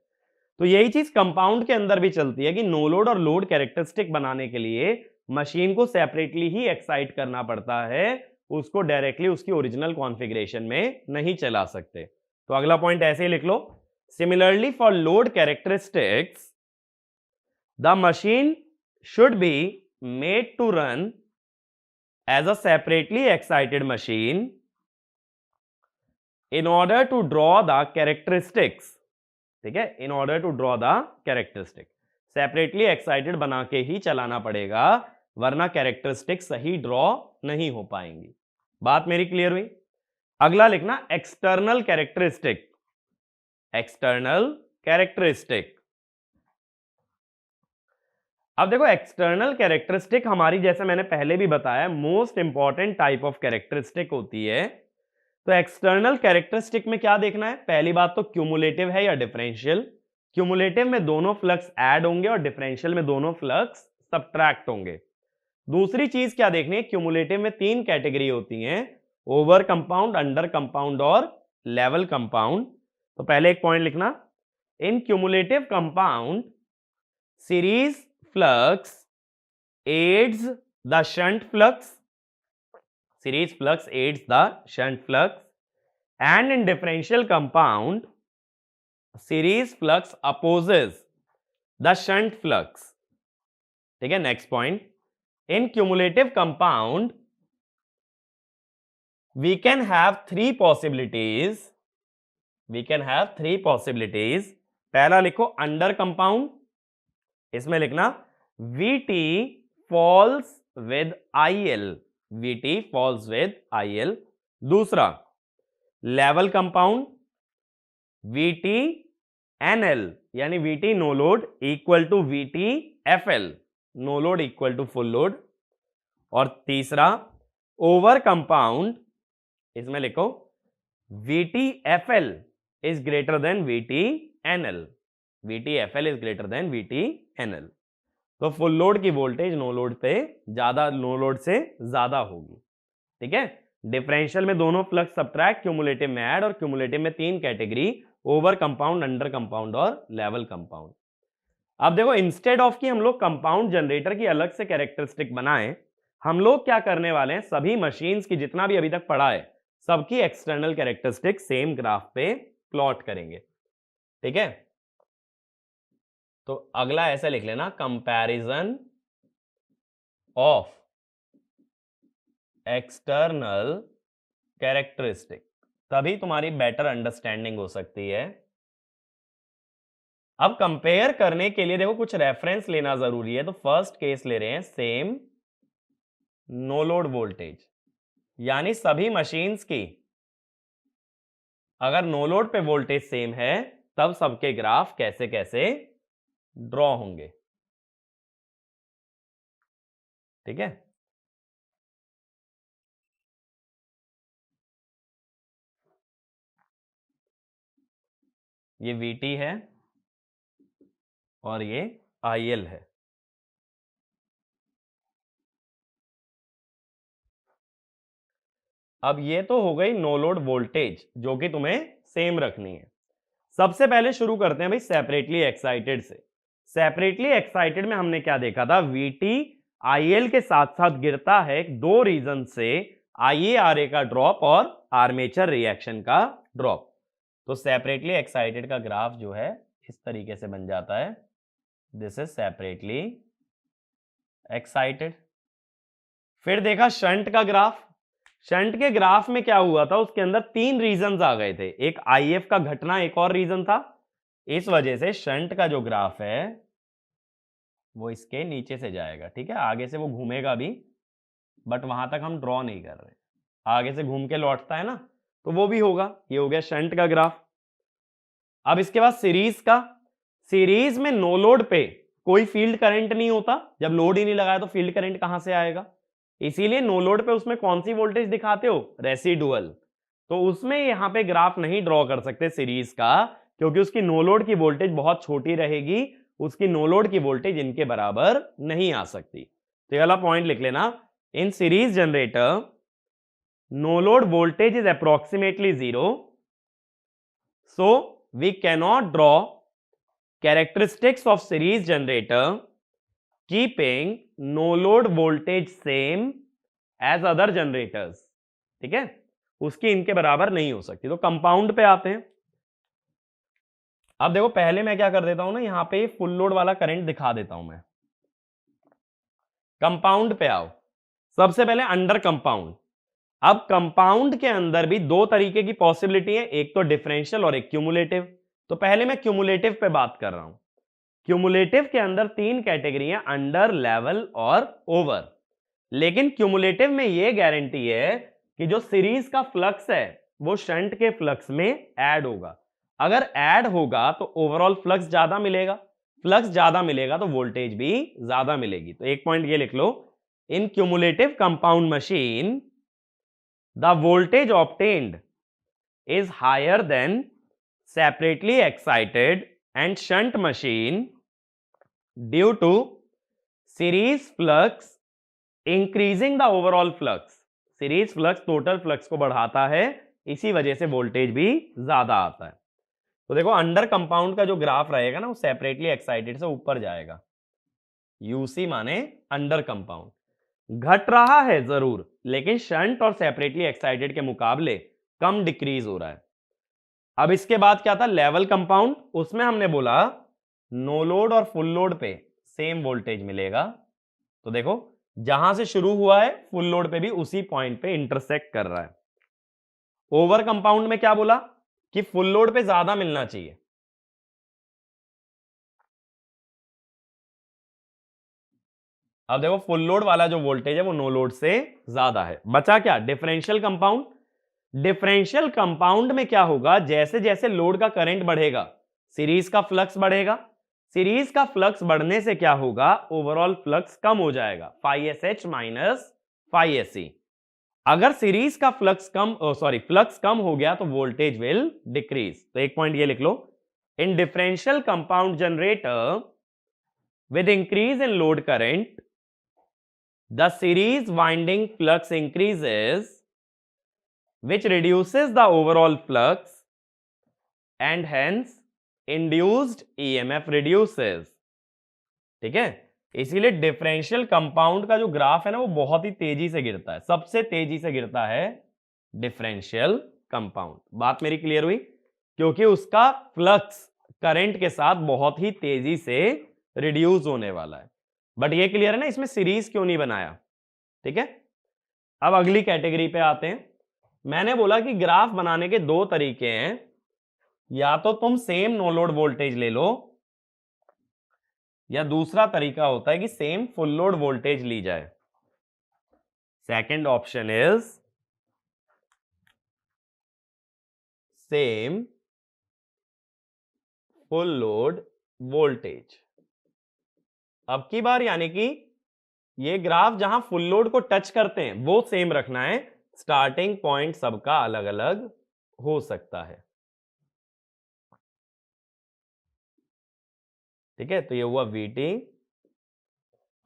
तो यही चीज कंपाउंड के अंदर भी चलती है कि नो लोड और लोड कैरेक्टरिस्टिक बनाने के लिए मशीन को सेपरेटली ही एक्साइट करना पड़ता है, उसको डायरेक्टली उसकी ओरिजिनल कॉन्फ़िगरेशन में नहीं चला सकते। तो अगला पॉइंट ऐसे ही लिख लो, similarly for load characteristics the machine should be made to run as a separately excited machine in order to draw the characteristics। ठीक है, in order to draw the characteristic, separately excited बना के ही चलाना पड़ेगा, वरना कैरेक्टरिस्टिक सही ड्रॉ नहीं हो पाएंगी। बात मेरी क्लियर हुई? अगला लिखना एक्सटर्नल कैरेक्टरिस्टिक। एक्सटर्नल कैरेक्टरिस्टिक, अब देखो एक्सटर्नल कैरेक्टरिस्टिक हमारी, जैसे मैंने पहले भी बताया, most important type of characteristic होती है। तो एक्सटर्नल कैरेक्टरिस्टिक में क्या देखना है, पहली बात तो क्यूमुलेटिव है या डिफरेंशियल। क्यूमुलेटिव में दोनों फ्लक्स ऐड होंगे और डिफरेंशियल में दोनों फ्लक्स सबट्रैक्ट होंगे। दूसरी चीज क्या देखनी है, क्यूमुलेटिव में तीन कैटेगरी होती हैं, ओवर कंपाउंड, अंडर कंपाउंड और लेवल कंपाउंड। तो पहले एक पॉइंट लिखना, in cumulative compound series flux aids the shunt flux, series flux aids the shunt flux, and in differential compound series flux opposes the shunt flux। ठीक है, next point, in cumulative compound we can have three possibilities, we can have three possibilities। पहला लिखो अंडर कंपाउंड, इसमें लिखना VT falls with IL, VT falls with IL। दूसरा लेवल कंपाउंड, VT NL यानी VT no load equal to VT FL, no load equal to full load. और तीसरा ओवर कंपाउंड, इसमें लिखो VT FL is greater than VT NL, VT FL is greater than VT NL। तो फुल लोड की वोल्टेज नो लोड पे ज्यादा, नो लोड से ज्यादा होगी। ठीक है, डिफरेंशियल में दोनों फ्लक्स सबट्रैक्ट, क्यूमुलेटिव में ऐड, और क्यूमुलेटिव में तीन category, over compound, under compound और लेवल कंपाउंड। अब देखो, इंस्टेड ऑफ कि हम लोग कंपाउंड जनरेटर की अलग से कैरेक्टरिस्टिक बनाएं, हम लोग क्या करने वाले हैं, सभी मशीन्स की जितना भी अभी तक पढ़ा है सबकी एक्सटर्नल कैरेक्टरिस्टिक सेम ग्राफ पे प्लॉट करेंगे। ठीक है, तो अगला ऐसे लिख लेना, कंपैरिजन ऑफ एक्सटर्नल कैरेक्टरिस्टिक, तभी तुम्हारी बेटर अंडरस्टैंडिंग हो सकती है। अब कंपेयर करने के लिए देखो कुछ रेफरेंस लेना जरूरी है, तो फर्स्ट केस ले रहे हैं सेम नो लोड वोल्टेज, यानी सभी मशीन्स की अगर नो लोड पे वोल्टेज सेम है तब सबके ग्राफ कैसे कैसे ड्रॉ होंगे। ठीक है, ये VT है और ये IL है। अब ये तो हो गई नो लोड वोल्टेज जो कि तुम्हें सेम रखनी है। सबसे पहले शुरू करते हैं भाई सेपरेटली एक्साइटेड से। सेपरेटली एक्साइटेड में हमने क्या देखा था, VT IL के साथ साथ गिरता है दो रीजन से, IaRa का ड्रॉप और आर्मेचर रिएक्शन का ड्रॉप। तो सेपरेटली एक्साइटेड का ग्राफ जो है इस तरीके से बन जाता है, दिस इज सेपरेटली एक्साइटेड। फिर देखा शंट का ग्राफ। शंट के ग्राफ में क्या हुआ था, उसके अंदर 3 रीजंस आ गए थे, एक आईएफ का घटना एक और रीजन था। इस वजह से शंट का जो ग्राफ है वो इसके नीचे से जाएगा, ठीक है, आगे से वो घूमेगा भी, बट वहां तक हम ड्रॉ नहीं कर रहे, आगे से घूम के लौटता है ना, तो वो भी होगा। ये हो गया शंट का ग्राफ। अब इसके बाद सीरीज का। सीरीज में नो लोड पे कोई फील्ड करंट नहीं होता, जब लोड ही नहीं लगाया तो फील्ड करंट कहां से आएगा, इसीलिए नो लोड पे उसमें कौन सी वोल्टेज दिखाते हो, रेसिडुअल। तो उसमें यहां पे ग्राफ नहीं ड्रॉ कर सकते सीरीज का, क्योंकि उसकी नो लोड की वोल्टेज बहुत छोटी रहेगी, उसकी नो लोड की वोल्टेज इनके बराबर नहीं आ सकती। तो ये वाला पॉइंट लिख लेना, in series generator no load voltage is approximately 0, so we cannot draw characteristics of series generator keeping no load voltage same as other generators, ठीक है, उसकी इनके बराबर नहीं हो सकती। तो कंपाउंड पे आते हैं। अब देखो पहले मैं क्या कर देता हूं ना, यहां पे फुल लोड वाला करंट दिखा देता हूं मैं। कंपाउंड पे आओ, सबसे पहले अंडर कंपाउंड। अब कंपाउंड के अंदर भी 2 तरीके की पॉसिबिलिटी है, एक तो डिफरेंशियल और एक क्यूमुलेटिव। तो पहले मैं क्यूमुलेटिव पे बात कर रहा हूं। क्यूमुलेटिव के अंदर 3 कैटेगरी है, अंडर, लेवल और ओवर। लेकिन क्यूमुलेटिव में यह गारंटी है कि जो सीरीज का फ्लक्स है वो शंट के फ्लक्स में ऐड होगा। अगर ऐड होगा तो ओवरऑल फ्लक्स ज्यादा मिलेगा, फ्लक्स ज्यादा मिलेगा तो वोल्टेज भी ज्यादा मिलेगी। तो एक पॉइंट ये लिख लो, in cumulative compound machine the voltage obtained is higher than separately excited and shunt machine due to series flux increasing the overall flux. Series flux total flux को बढ़ाता है, इसी वजह से वोल्टेज भी ज्यादा आता है। तो देखो अंडर कंपाउंड का जो ग्राफ रहेगा ना, वो सेपरेटली एक्साइटेड से ऊपर जाएगा, यूसी माने अंडर कंपाउंड। घट रहा है जरूर, लेकिन शंट और सेपरेटली एक्साइटेड के मुकाबले कम डिक्रीज हो रहा है। अब इसके बाद क्या था, लेवल कंपाउंड। उसमें हमने बोला नो लोड और फुल लोड पे सेम वोल्टेज मिलेगा। तो देखो जहां से शुरू हुआ है फुल लोड पे भी उसी पॉइंट पे इंटरसेक्ट कर रहा है। ओवर कंपाउंड में क्या बोला कि फुल लोड पे ज्यादा मिलना चाहिए। अब देखो फुल लोड वाला जो वोल्टेज है वो नो लोड से ज्यादा है। बचा क्या, डिफरेंशियल कंपाउंड। डिफरेंशियल कंपाउंड में क्या होगा, जैसे जैसे लोड का करंट बढ़ेगा सीरीज का फ्लक्स बढ़ेगा, सीरीज का फ्लक्स बढ़ने से क्या होगा, ओवरऑल फ्लक्स कम हो जाएगा, phi माइनस phi। अगर सीरीज का फ्लक्स कम हो गया तो वोल्टेज विल डिक्रीज। तो एक पॉइंट ये लिख लो, in differential compound generator with increase in load current the series winding flux increases, which reduces the overall flux and hence induced EMF reduces, ठीक है। इसीलिए डिफरेंशियल कंपाउंड का जो ग्राफ है ना वो बहुत ही तेजी से गिरता है, सबसे तेजी से गिरता है डिफरेंशियल कंपाउंड। बात मेरी क्लियर हुई, क्योंकि उसका फ्लक्स करंट के साथ बहुत ही तेजी से रिड्यूस होने वाला है। बट ये क्लियर है ना इसमें सीरीज क्यों नहीं बनाया, ठीक है। अब अगली कैटेगरी पे आते हैं। मैंने बोला कि ग्राफ बनाने के 2 तरीके हैं, या तो तुम सेम नो लोड वोल्टेज ले लो, या दूसरा तरीका होता है कि सेम फुल लोड वोल्टेज ली जाए। Second option is same full load voltage. अब की बार यानी कि ये ग्राफ जहां फुल लोड को टच करते हैं वो सेम रखना है, स्टार्टिंग पॉइंट सबका अलग अलग हो सकता है, ठीक है। तो ये हुआ VT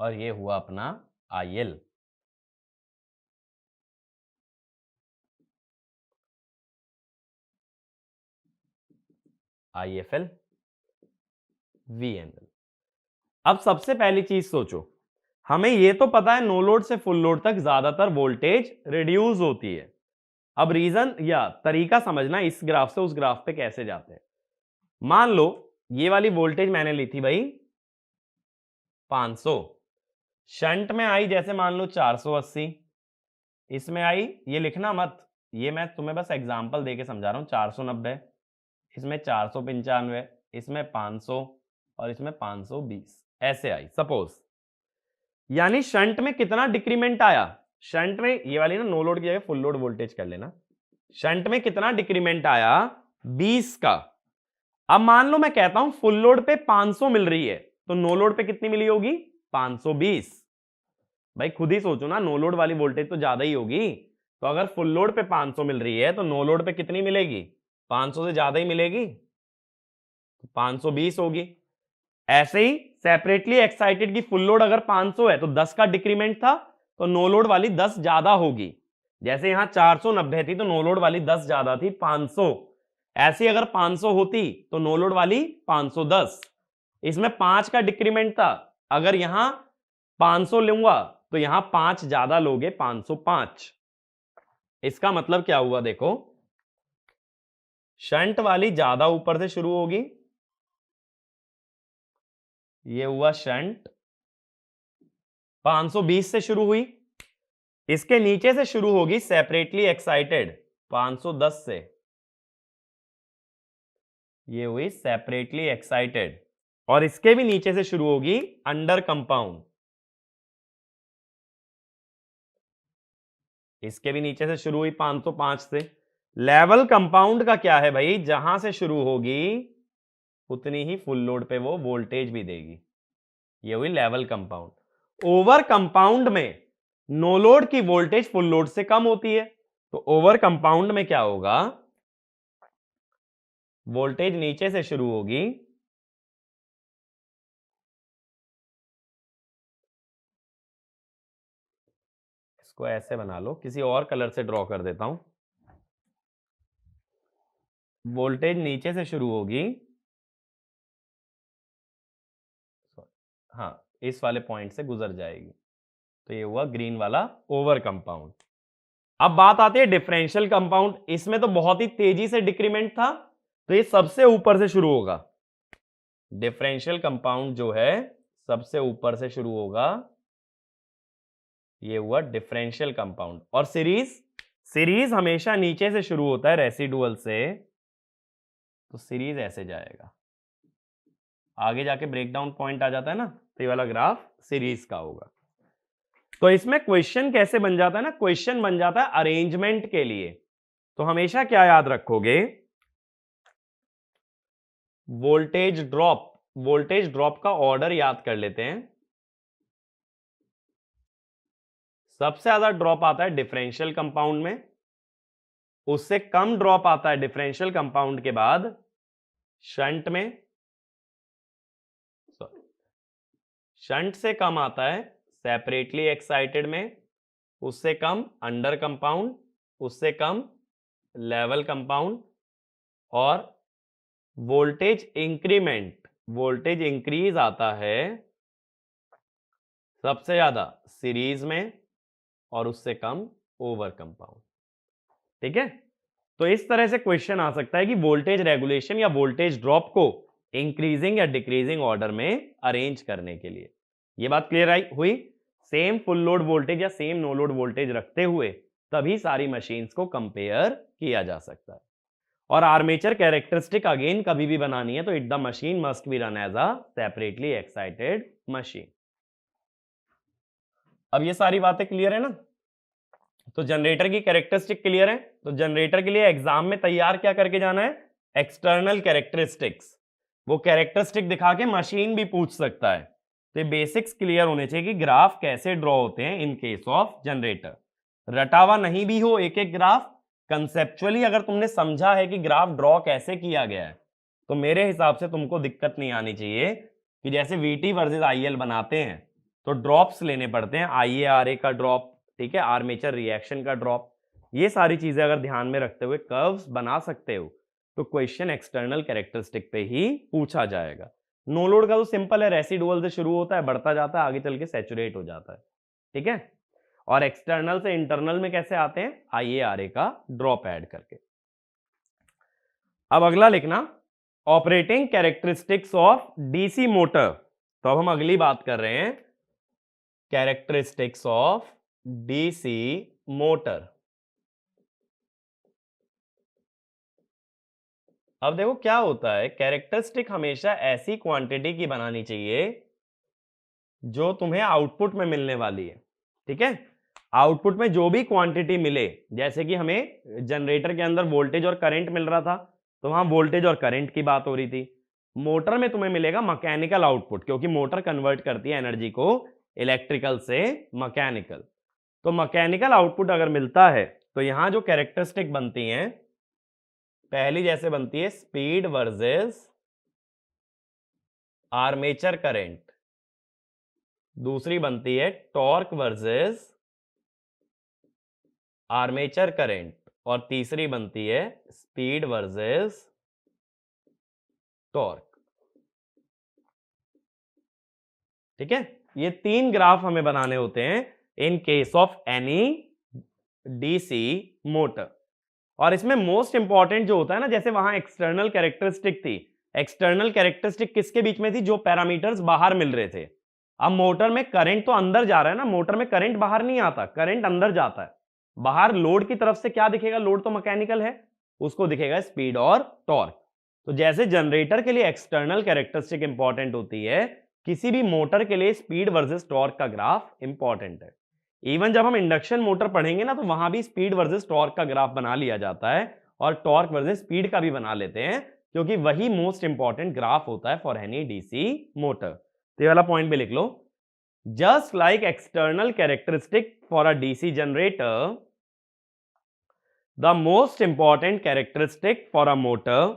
और ये हुआ अपना IL। IFL VNL। अब सबसे पहली चीज सोचो, हमें यह तो पता है नो लोड से फुल लोड तक ज्यादातर वोल्टेज रिड्यूस होती है। अब रीजन या तरीका समझना इस ग्राफ से उस ग्राफ पे कैसे जाते हैं। मान लो ये वाली वोल्टेज मैंने ली थी भाई 500, शंट में आई जैसे मान लो 480, इसमें आई, ये लिखना मत, ये मैं तुम्हें बस एग्जांपल देके समझा रहा हूं, 490, इसमें 495, इसमें 500 और इसमें 520 ऐसे आई सपोज। यानी शंट में कितना डिक्रीमेंट आया, शंट में ये वाली ना नो लोड की जगह फुल लोड वोल्टेज कर लेना, शंट में कितना डिक्रीमेंट आया 20 का। अब मान लो मैं कहता हूं फुल लोड पे 500 मिल रही है, तो नो लोड पे कितनी मिली होगी 520। भाई खुद ही सोचो ना, नो लोड वाली वोल्टेज तो ज्यादा ही होगी, तो अगर फुल लोड पे 500 मिल रही है तो नो लोड पे कितनी मिलेगी, 500 से ज्यादा ही मिलेगी, 520 होगी। ऐसे ही सेपरेटली एक्साइटेड की फुल लोड अगर 500 है तो 10 का डिक्रीमेंट था, तो नो लोड वाली 10 ज्यादा होगी। जैसे यहां 490 थी तो नो लोड वाली 10 ज्यादा थी 500, ऐसी अगर 500 होती तो नो लोड वाली 510। इसमें 5 का डिक्रीमेंट था, अगर यहां 500 लूंगा तो यहां 5 ज्यादा लोगे 505। इसका मतलब क्या हुआ देखो, शंट वाली ज्यादा ऊपर से शुरू होगी, ये हुआ शंट 520 से शुरू हुई, इसके नीचे से शुरू होगी सेपरेटली एक्साइटेड 510 से, ये हुई सेपरेटली एक्साइटेड, और इसके भी नीचे से शुरू होगी अंडर कंपाउंड, इसके भी नीचे से शुरू हुई 505 से। लेवल कंपाउंड का क्या है भाई, जहां से शुरू होगी उतनी ही फुल लोड पे वो वोल्टेज भी देगी, ये हुई लेवल कंपाउंड। ओवर कंपाउंड में नो लोड की वोल्टेज फुल लोड से कम होती है, तो ओवर कंपाउंड में क्या होगा, वोल्टेज नीचे से शुरू होगी, इसको ऐसे बना लो, किसी और कलर से ड्रॉ कर देता हूं, वोल्टेज नीचे से शुरू होगी, हाँ इस वाले पॉइंट से गुजर जाएगी, तो ये हुआ ग्रीन वाला ओवर कंपाउंड। अब बात आती है डिफरेंशियल कंपाउंड, इसमें तो बहुत ही तेजी से डिक्रीमेंट था, तो ये सबसे ऊपर से शुरू होगा, डिफरेंशियल कंपाउंड जो है सबसे ऊपर से शुरू होगा, ये हुआ डिफरेंशियल कंपाउंड। और सीरीज हमेशा नीचे से शुरू होता है रेसिडुअल से, तो सीरीज ऐसे जाएगा, आगे जाके ब्रेकडाउन पॉइंट आ जाता है ना, तो ये वाला ग्राफ सीरीज का होगा। तो इसमें क्वेश्चन कैसे बन जाता है ना, क्वेश्चन बन जाता है अरेंजमेंट के लिए, तो हमेशा क्या याद रखोगे, वोल्टेज ड्रॉप का ऑर्डर याद कर लेते हैं। सबसे ज्यादा ड्रॉप आता है डिफरेंशियल कंपाउंड में, उससे कम ड्रॉप आता है डिफरेंशियल कंपाउंड के बाद शंट में, शंट से कम आता है सेपरेटली एक्साइटेड में, उससे कम अंडर कंपाउंड, उससे कम लेवल कंपाउंड, और वोल्टेज इंक्रीज आता है सबसे ज्यादा सीरीज में, और उससे कम ओवर कंपाउंड। ठीक है, तो इस तरह से क्वेश्चन आ सकता है कि वोल्टेज रेगुलेशन या वोल्टेज ड्रॉप को इंक्रीजिंग या डिक्रीजिंग ऑर्डर में अरेंज करने के लिए। ये बात क्लियर हुई, सेम फुल लोड वोल्टेज या सेम नो लोड वोल्टेज रखते हुए तभी सारी मशीन्स को कंपेयर किया जा सकता है। और आर्मेचर कैरेक्टरिस्टिक अगेन कभी भी बनानी है तो it the machine must be run as a separately excited machine. अब ये सारी बातें क्लियर है ना, तो जनरेटर की कैरेक्टरिस्टिक क्लियर है, तो जनरेटर के लिए एग्जाम में तैयार क्या करके जाना है, एक्सटर्नल कैरेक्टरिस्टिक्स, वो कैरेक्टरिस्टिक दिखा के मशीन भी पूछ सकता है। तो बेसिक्स क्लियर होने चाहिए कि ग्राफ कैसे ड्रॉ होते हैं इन केस ऑफ जनरेटर, रटा हुआ नहीं भी हो एक एक ग्राफ, कंसेप्चुअली अगर तुमने समझा है कि ग्राफ ड्रॉ कैसे किया गया है, तो मेरे हिसाब से तुमको दिक्कत नहीं आनी चाहिए कि जैसे वीटी वर्सेस आईएल बनाते हैं तो ड्रॉप्स लेने पड़ते हैं, आईए का ड्रॉप, ठीक है, आर्मेचर रिएक्शन का ड्रॉप, ये सारी चीजें अगर ध्यान में रखते हुए कर्व्स बना सकते हो तो क्वेश्चन एक्सटर्नल कैरेक्टरिस्टिक पे ही पूछा जाएगा। नो लोड का तो सिंपल है, रेसिडुअल से शुरू होता है, बढ़ता जाता है, आगे चल के सैचुरेट हो जाता है। ठीक है, और एक्सटर्नल से इंटरनल में कैसे आते हैं, IARA का ड्रॉप ऐड करके। अब अगला लिखना operating characteristics of DC motor. तो अब हम अगली बात कर रहे हैं कैरेक्टरिस्टिक्स ऑफ डीसी मोटर। अब देखो क्या होता है, कैरेक्टरिस्टिक हमेशा ऐसी क्वांटिटी की बनानी चाहिए जो तुम्हें आउटपुट में मिलने वाली है। ठीक है, आउटपुट में जो भी क्वांटिटी मिले, जैसे कि हमें जनरेटर के अंदर वोल्टेज और करंट मिल रहा था, तो वहां वोल्टेज और करंट की बात हो रही थी। मोटर में तुम्हें मिलेगा मैकेनिकल आउटपुट, क्योंकि मोटर कन्वर्ट करती है एनर्जी को इलेक्ट्रिकल से मैकेनिकल। तो मैकेनिकल आउटपुट अगर मिलता है तो यहां जो कैरेक्टरिस्टिक बनती हैं, पहली जैसे बनती है स्पीड वर्सेस आर्मेचर करंट, दूसरी बनती है टॉर्क वर्सेस आर्मेचर करंट, और तीसरी बनती है स्पीड वर्सेस टॉर्क। ठीक है, ये तीन ग्राफ हमें बनाने होते हैं इन case of any DC motor. और इसमें मोस्ट इंपॉर्टेंट जो होता है ना, जैसे वहां एक्सटर्नल कैरेक्टरिस्टिक थी, एक्सटर्नल कैरेक्टरिस्टिक किसके बीच में थी, जो पैरामीटर्स बाहर मिल रहे थे। अब मोटर में करंट तो अंदर जा रहा है ना, मोटर में करंट बाहर नहीं आता, करंट अंदर जाता है। बाहर लोड की तरफ से क्या दिखेगा, लोड तो मैकेनिकल है, उसको दिखेगा स्पीड और टॉर्क। तो जैसे जनरेटर के लिए एक्सटर्नल कैरेक्टरिस्टिक इंपॉर्टेंट होती है, किसी भी मोटर के लिए स्पीड वर्सेस टॉर्क का ग्राफ इंपॉर्टेंट है। इवन जब हम इंडक्शन मोटर पढ़ेंगे ना, तो वहां भी स्पीड वर्सेस टॉर्क का ग्राफ बना लिया जाता है, और टॉर्क वर्सेस स्पीड का भी बना लेते हैं, क्योंकि वही मोस्ट इंपॉर्टेंट ग्राफ होता है फॉर एनी डीसी मोटर। तो ये वाला पॉइंट भी लिख लो, just like external characteristic for a DC generator, the most important characteristic for a motor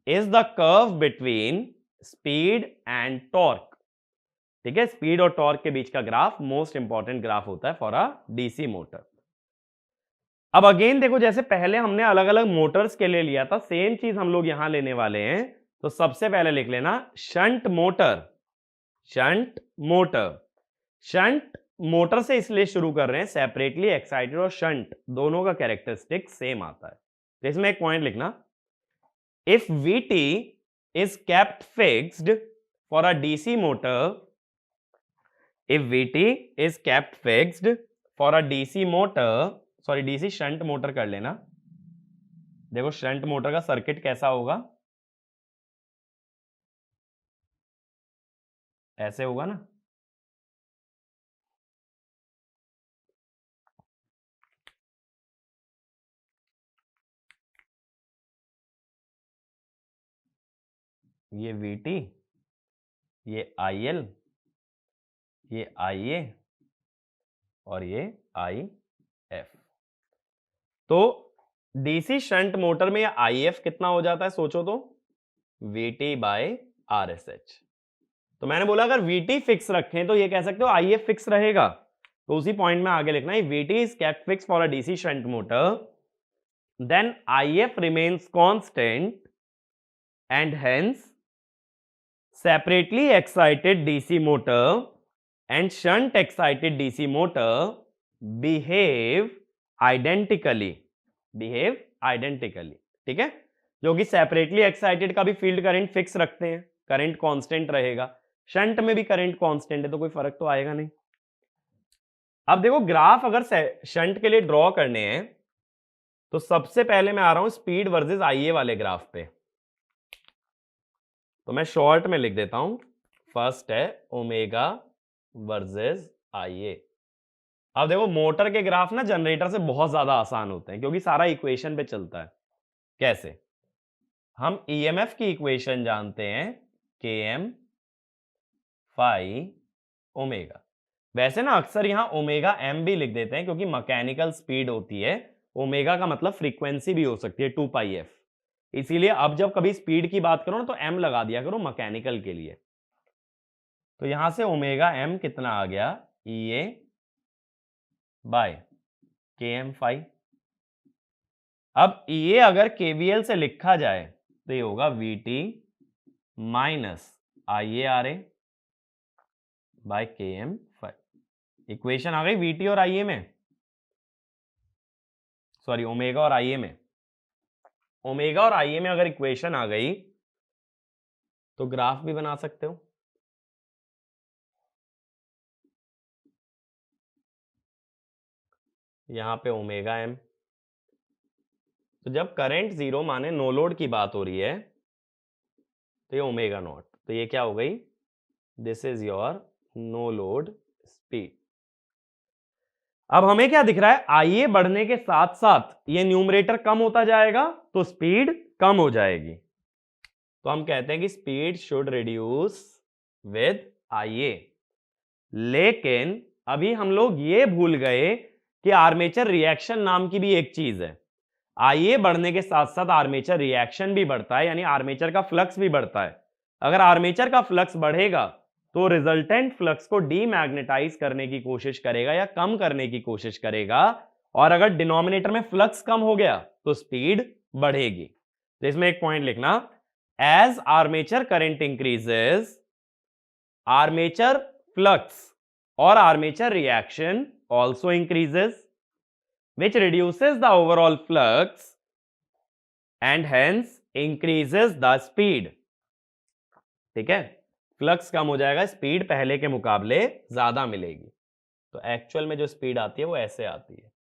is the curve between speed and torque. ठीक है, स्पीड और टॉर्क के बीच का ग्राफ मोस्ट इंपॉर्टेंट ग्राफ होता है फॉर अ डीसी मोटर। अब अगेन देखो, जैसे पहले हमने अलग अलग मोटर्स के लिए लिया था, सेम चीज हम लोग यहां लेने वाले हैं। तो सबसे पहले लिख लेना shunt motor. Shunt motor, shunt motor से इसलिए शुरू कर रहे हैं, सेपरेटली एक्साइटेड और शंट दोनों का कैरेक्टरिस्टिक सेम आता है। तो इसमें एक पॉइंट लिखना, if Vt is kept fixed for a DC motor, if Vt is kept fixed for a DC motor, sorry DC shunt motor कर लेना। देखो शंट मोटर का सर्किट कैसा होगा, ऐसे होगा ना, ये Vt, ये IL, ये IA और ये IF। तो डीसी शंट मोटर में ये IF कितना हो जाता है, सोचो तो, Vt बाय RSH। तो मैंने बोला अगर Vt फिक्स रखें तो ये कह सकते हो IF फिक्स रहेगा। तो उसी पॉइंट में आगे लिखना है, Vt is kept fixed for a DC shunt motor, then IF remains constant and hence separately excited DC motor and shunt excited DC motor behave identically, behave identically। ठीक है, जो कि सेपरेटली एक्साइटेड का भी फील्ड करंट फिक्स रखते हैं, करंट कांस्टेंट रहेगा, शंट में भी करंट कांस्टेंट है, तो कोई फर्क तो आएगा नहीं। अब देखो ग्राफ अगर शंट के लिए ड्रॉ करने हैं, तो सबसे पहले मैं आ रहा हूं स्पीड वर्सेस आईए वाले ग्राफ पे। तो मैं शॉर्ट में लिख देता हूं, फर्स्ट है ओमेगा वर्सेस आईए। अब देखो मोटर के ग्राफ ना जनरेटर से बहुत ज्यादा आसान होते हैं, क्योंकि सारा इक्वेशन पे चलता है। कैसे, हम ईएमएफ की इक्वेशन जानते हैं, Km फाई ओमेगा। वैसे ना अक्सर यहां ओमेगा एम भी लिख देते हैं, क्योंकि मैकेनिकल स्पीड होती है, ओमेगा का मतलब फ्रीक्वेंसी भी हो सकती है 2πf, इसीलिए अब जब कभी स्पीड की बात करो ना तो एम लगा दिया करो मैकेनिकल के लिए। तो यहां से ओमेगा एम कितना आ गया, EA बाय Km फाई। अब EA अगर KVL से लिखा जाए तो ये होगा VT minus IARA by Km phi. Equation आ गई वीटी और आईए में, सॉरी ओमेगा और आईए में। ओमेगा और आईए में अगर इक्वेशन आ गई तो ग्राफ भी बना सकते हो। यहां पे ओमेगा एम, तो जब करंट जीरो माने नो लोड की बात हो रही है तो ये ओमेगा नॉट, तो ये क्या हो गई, this is your no load speed. अब हमें क्या दिख रहा है, आईए बढ़ने के साथ साथ ये न्यूमरेटर कम होता जाएगा तो स्पीड कम हो जाएगी, तो हम कहते हैं कि स्पीड शुड रिड्यूस विद आईए। लेकिन अभी हम लोग ये भूल गए कि आर्मेचर रिएक्शन नाम की भी एक चीज है। आईए बढ़ने के साथ साथ आर्मेचर रिएक्शन भी बढ़ता है, यानी आर्मेचर का फ्लक्स भी बढ़ता है। अगर आर्मेचर का फ्लक्स बढ़ेगा तो रिजल्टेंट फ्लक्स को डीमैग्नेटाइज करने की कोशिश करेगा या कम करने की कोशिश करेगा, और अगर डिनोमिनेटर में फ्लक्स कम हो गया तो स्पीड बढ़ेगी। तो इसमें एक पॉइंट लिखना, as armature current increases, armature flux or armature reaction also increases, which reduces the overall flux and hence increases the speed। ठीक है, फ्लक्स कम हो जाएगा, स्पीड पहले के मुकाबले ज्यादा मिलेगी। तो एक्चुअल में जो स्पीड आती है वो ऐसे आती है।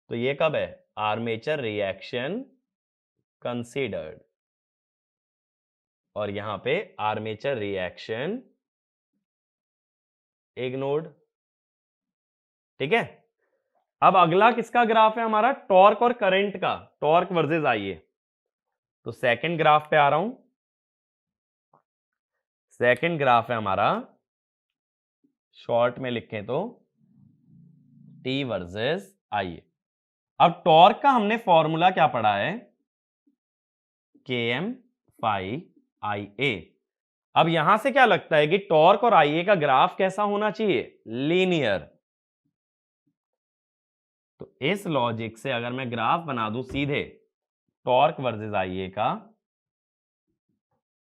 तो ये कब है, आर्मेचर रिएक्शन कंसीडर्ड, और यहां पे आर्मेचर रिएक्शन इग्नोर्ड। ठीक है, अब अगला किसका ग्राफ है हमारा, टॉर्क और करंट का, टॉर्क वर्सेस आईए। तो सेकंड ग्राफ पे आ रहा हूं, सेकंड ग्राफ है हमारा, शॉर्ट में लिखें तो टी वर्सेस आईए। अब टॉर्क का हमने फॉर्मूला क्या पढ़ा है, के एम फाई आई ए। अब यहां से क्या लगता है कि टॉर्क और आईए का ग्राफ कैसा होना चाहिए, लीनियर। तो इस लॉजिक से अगर मैं ग्राफ बना दूं सीधे टॉर्क वर्सेस आईए का,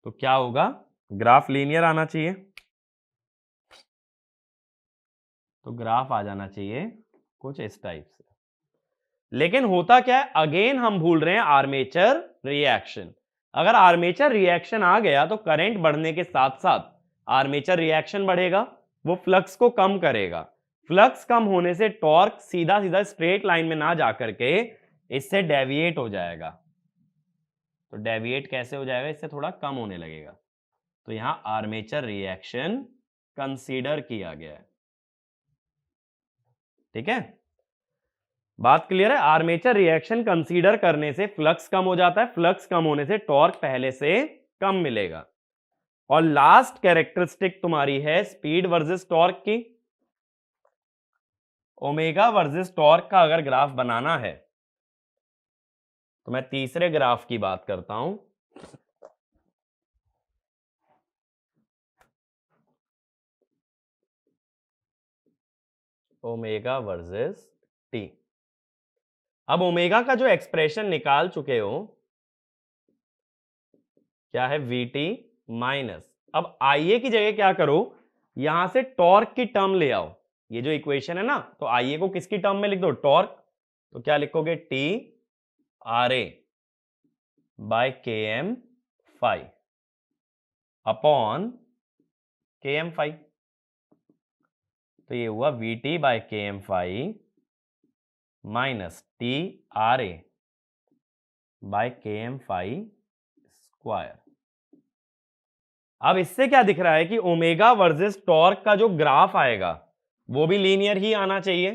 तो क्या होगा, ग्राफ लीनियर आना चाहिए। तो ग्राफ आ जाना चाहिए कुछ इस टाइप से। लेकिन होता क्या है, अगेन हम भूल रहे हैं आर्मेचर रिएक्शन। अगर आर्मेचर रिएक्शन आ गया तो करंट बढ़ने के साथ साथ आर्मेचर रिएक्शन बढ़ेगा, वो फ्लक्स को कम करेगा। फ्लक्स कम होने से टॉर्क सीधा सीधा स्ट्रेट लाइन में ना जाकर के इससे डेविएट हो जाएगा। तो डेविएट कैसे हो जाएगा, इससे थोड़ा कम होने लगेगा। तो यहां आर्मेचर रिएक्शन कंसीडर किया गया है। ठीक है, बात क्लियर है। आर्मेचर रिएक्शन कंसीडर करने से फ्लक्स कम हो जाता है, फ्लक्स कम होने से टॉर्क पहले से कम मिलेगा। और लास्ट कैरेक्टरिस्टिक तुम्हारी है स्पीड वर्सेस टॉर्क की। ओमेगा वर्सेस टॉर्क का अगर ग्राफ बनाना है तो मैं तीसरे ग्राफ की बात करता हूं। Omega versus T. अब ओमेगा का जो एक्सप्रेशन निकाल चुके हो, क्या है, वीटी माइनस, अब आईए की जगह क्या करो, यहां से टॉर्क की टर्म ले आओ। ये जो इक्वेशन है ना, तो आईए को किसकी टर्म में लिख दो, टॉर्क। तो क्या लिखोगे, T R A by K M phi upon K M phi. तो ये हुआ V T by K M phi minus T R A by K M phi square. अब इससे क्या दिख रहा है कि ओमेगा वर्सेस टॉर्क का जो ग्राफ आएगा वो भी लीनियर ही आना चाहिए,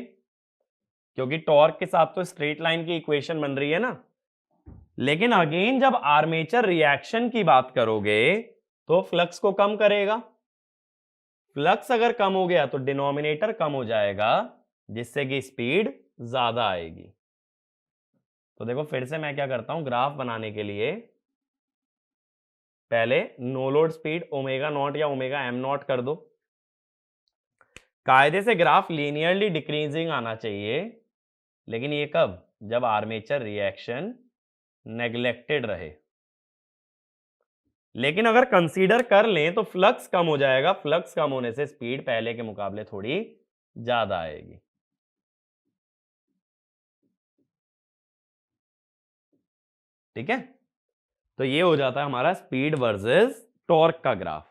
क्योंकि टॉर्क के साथ तो स्ट्रेट लाइन की इक्वेशन बन रही है ना। लेकिन अगेन जब आर्मेचर रिएक्शन की बात करोगे तो फ्लक्स को कम करेगा। फ्लक्स अगर कम हो गया तो डिनोमिनेटर कम हो जाएगा, जिससे कि स्पीड ज्यादा आएगी। तो देखो फिर से मैं क्या करता हूं, ग्राफ बनाने के लिए पहले no load speed omega naught या ओमेगा एम नॉट कर दो। कायदे से ग्राफ लीनियरली डिक्रीजिंग आना चाहिए, लेकिन ये कब, जब आर्मेचर रिएक्शन नेग्लेक्टेड रहे। लेकिन अगर कंसीडर कर लें तो फ्लक्स कम हो जाएगा, फ्लक्स कम होने से स्पीड पहले के मुकाबले थोड़ी ज्यादा आएगी। ठीक है, तो ये हो जाता है हमारा स्पीड वर्सेस टॉर्क का ग्राफ।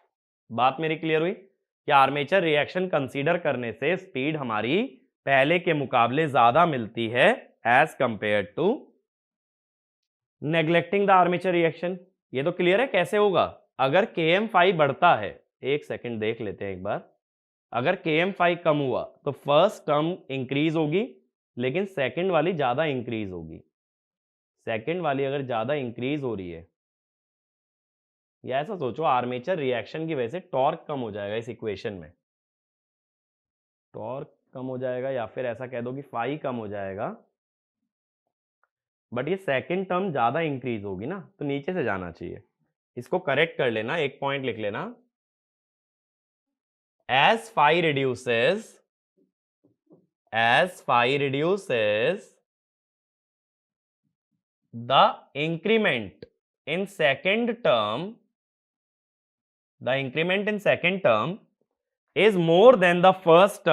बात मेरी क्लियर हुई कि आर्मेचर रिएक्शन कंसीडर करने से स्पीड हमारी पहले के मुकाबले ज्यादा मिलती है as compare to neglecting the armature reaction. ये तो क्लियर है कैसे होगा। अगर Km5 बढ़ता है, एक सेकंड देख लेते हैं एक बार। अगर Km5 कम हुआ तो फर्स्ट टर्म इंक्रीज होगी, लेकिन सेकंड वाली ज्यादा इंक्रीज होगी। सेकंड वाली अगर ज्यादा इंक्रीज हो रही है, या ऐसा सोचो आर्मेचर रिएक्शन की वजह से टॉर्क कम हो जाएगा इस इक्वेशन में, टॉर्क कम हो जाएगा, या फिर ऐसा कह दो कि फाई कम हो जाएगा, बट ये सेकंड टर्म ज्यादा इंक्रीज होगी ना, तो नीचे से जाना चाहिए। इसको करेक्ट कर लेना, एक पॉइंट लिख लेना, as phi reduces the increment in second term is more than the first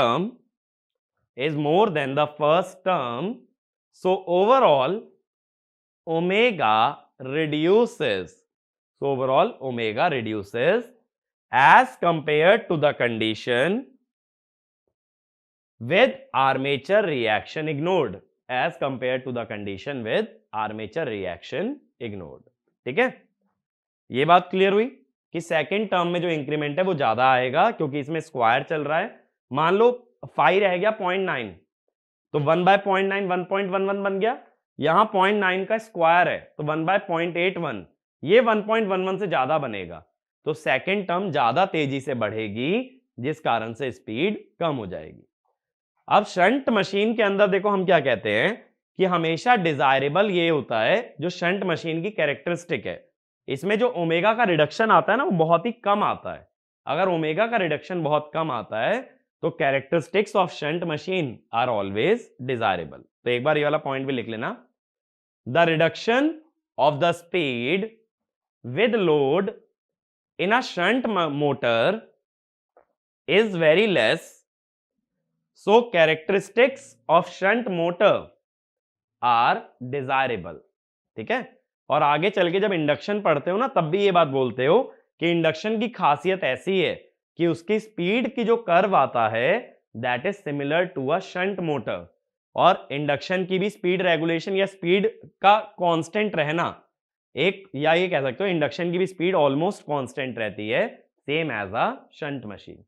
term, so overall omega reduces as compared to the condition with armature reaction ignored, ठीक है। ये बात क्लियर हुई कि सेकंड टर्म में जो इंक्रीमेंट है वो ज्यादा आएगा, क्योंकि इसमें स्क्वायर चल रहा है। मान लो 5 रह गया 0.9, तो 1/0.9 1.11 बन गया। यहां 0.9 का स्क्वायर है तो 1/0.81, ये 1.11 से ज्यादा बनेगा, तो सेकंड टर्म ज्यादा तेजी से बढ़ेगी, जिस कारण से स्पीड कम हो जाएगी। अब शंट मशीन के अंदर देखो हम क्या कहते हैं कि हमेशा डिजायरेबल ये होता है जो शंट मशीन की कैरेक्टरिस्टिक है, इसमें जो ओमेगा का रिडक्शन आता है ना वो बहुत ही कम आता है। अगर ओमेगा का रिडक्शन बहुत कम आता है तो characteristics of shunt machine are always desirable. तो एक बार ये वाला पॉइंट भी लिख लेना, the reduction of the speed with load in a shunt motor is very less, so characteristics of shunt motor are desirable। ठीक है, और आगे चल के जब इंडक्शन पढ़ते हो ना तब भी ये बात बोलते हो कि इंडक्शन की खासियत ऐसी है कि उसकी स्पीड की जो कर्व आता है that is similar to a shunt motor, और इंडक्शन की भी स्पीड रेगुलेशन या स्पीड का कांस्टेंट रहना एक, या ये कह सकते हो इंडक्शन की भी स्पीड ऑलमोस्ट कांस्टेंट रहती है, same as a shunt machine.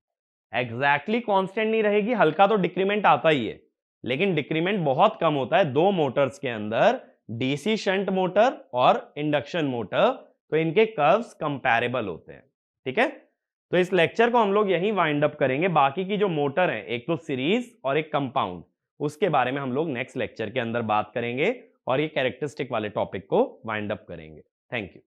Exactly constant नहीं रहेगी, हल्का तो डिक्रीमेंट आता ही है, लेकिन डिक्रीमेंट बहुत कम होता है दो मोटर्स के अंदर, डीसी शंट मोटर और इंडक्शन मोटर, तो इनके कर्व्स कंपैरेबल होते हैं। ठीक है, तो इस लेक्चर को हम लोग यहीं वाइंड अप करेंगे। बाकी की जो मोटर है, एक तो सीरीज और एक कंपाउंड, उसके बारे में हम लोग नेक्स्ट लेक्चर के अंदर बात करेंगे और ये कैरेक्टरिस्टिक वाले टॉपिक को वाइंड अप करेंगे। Thank you.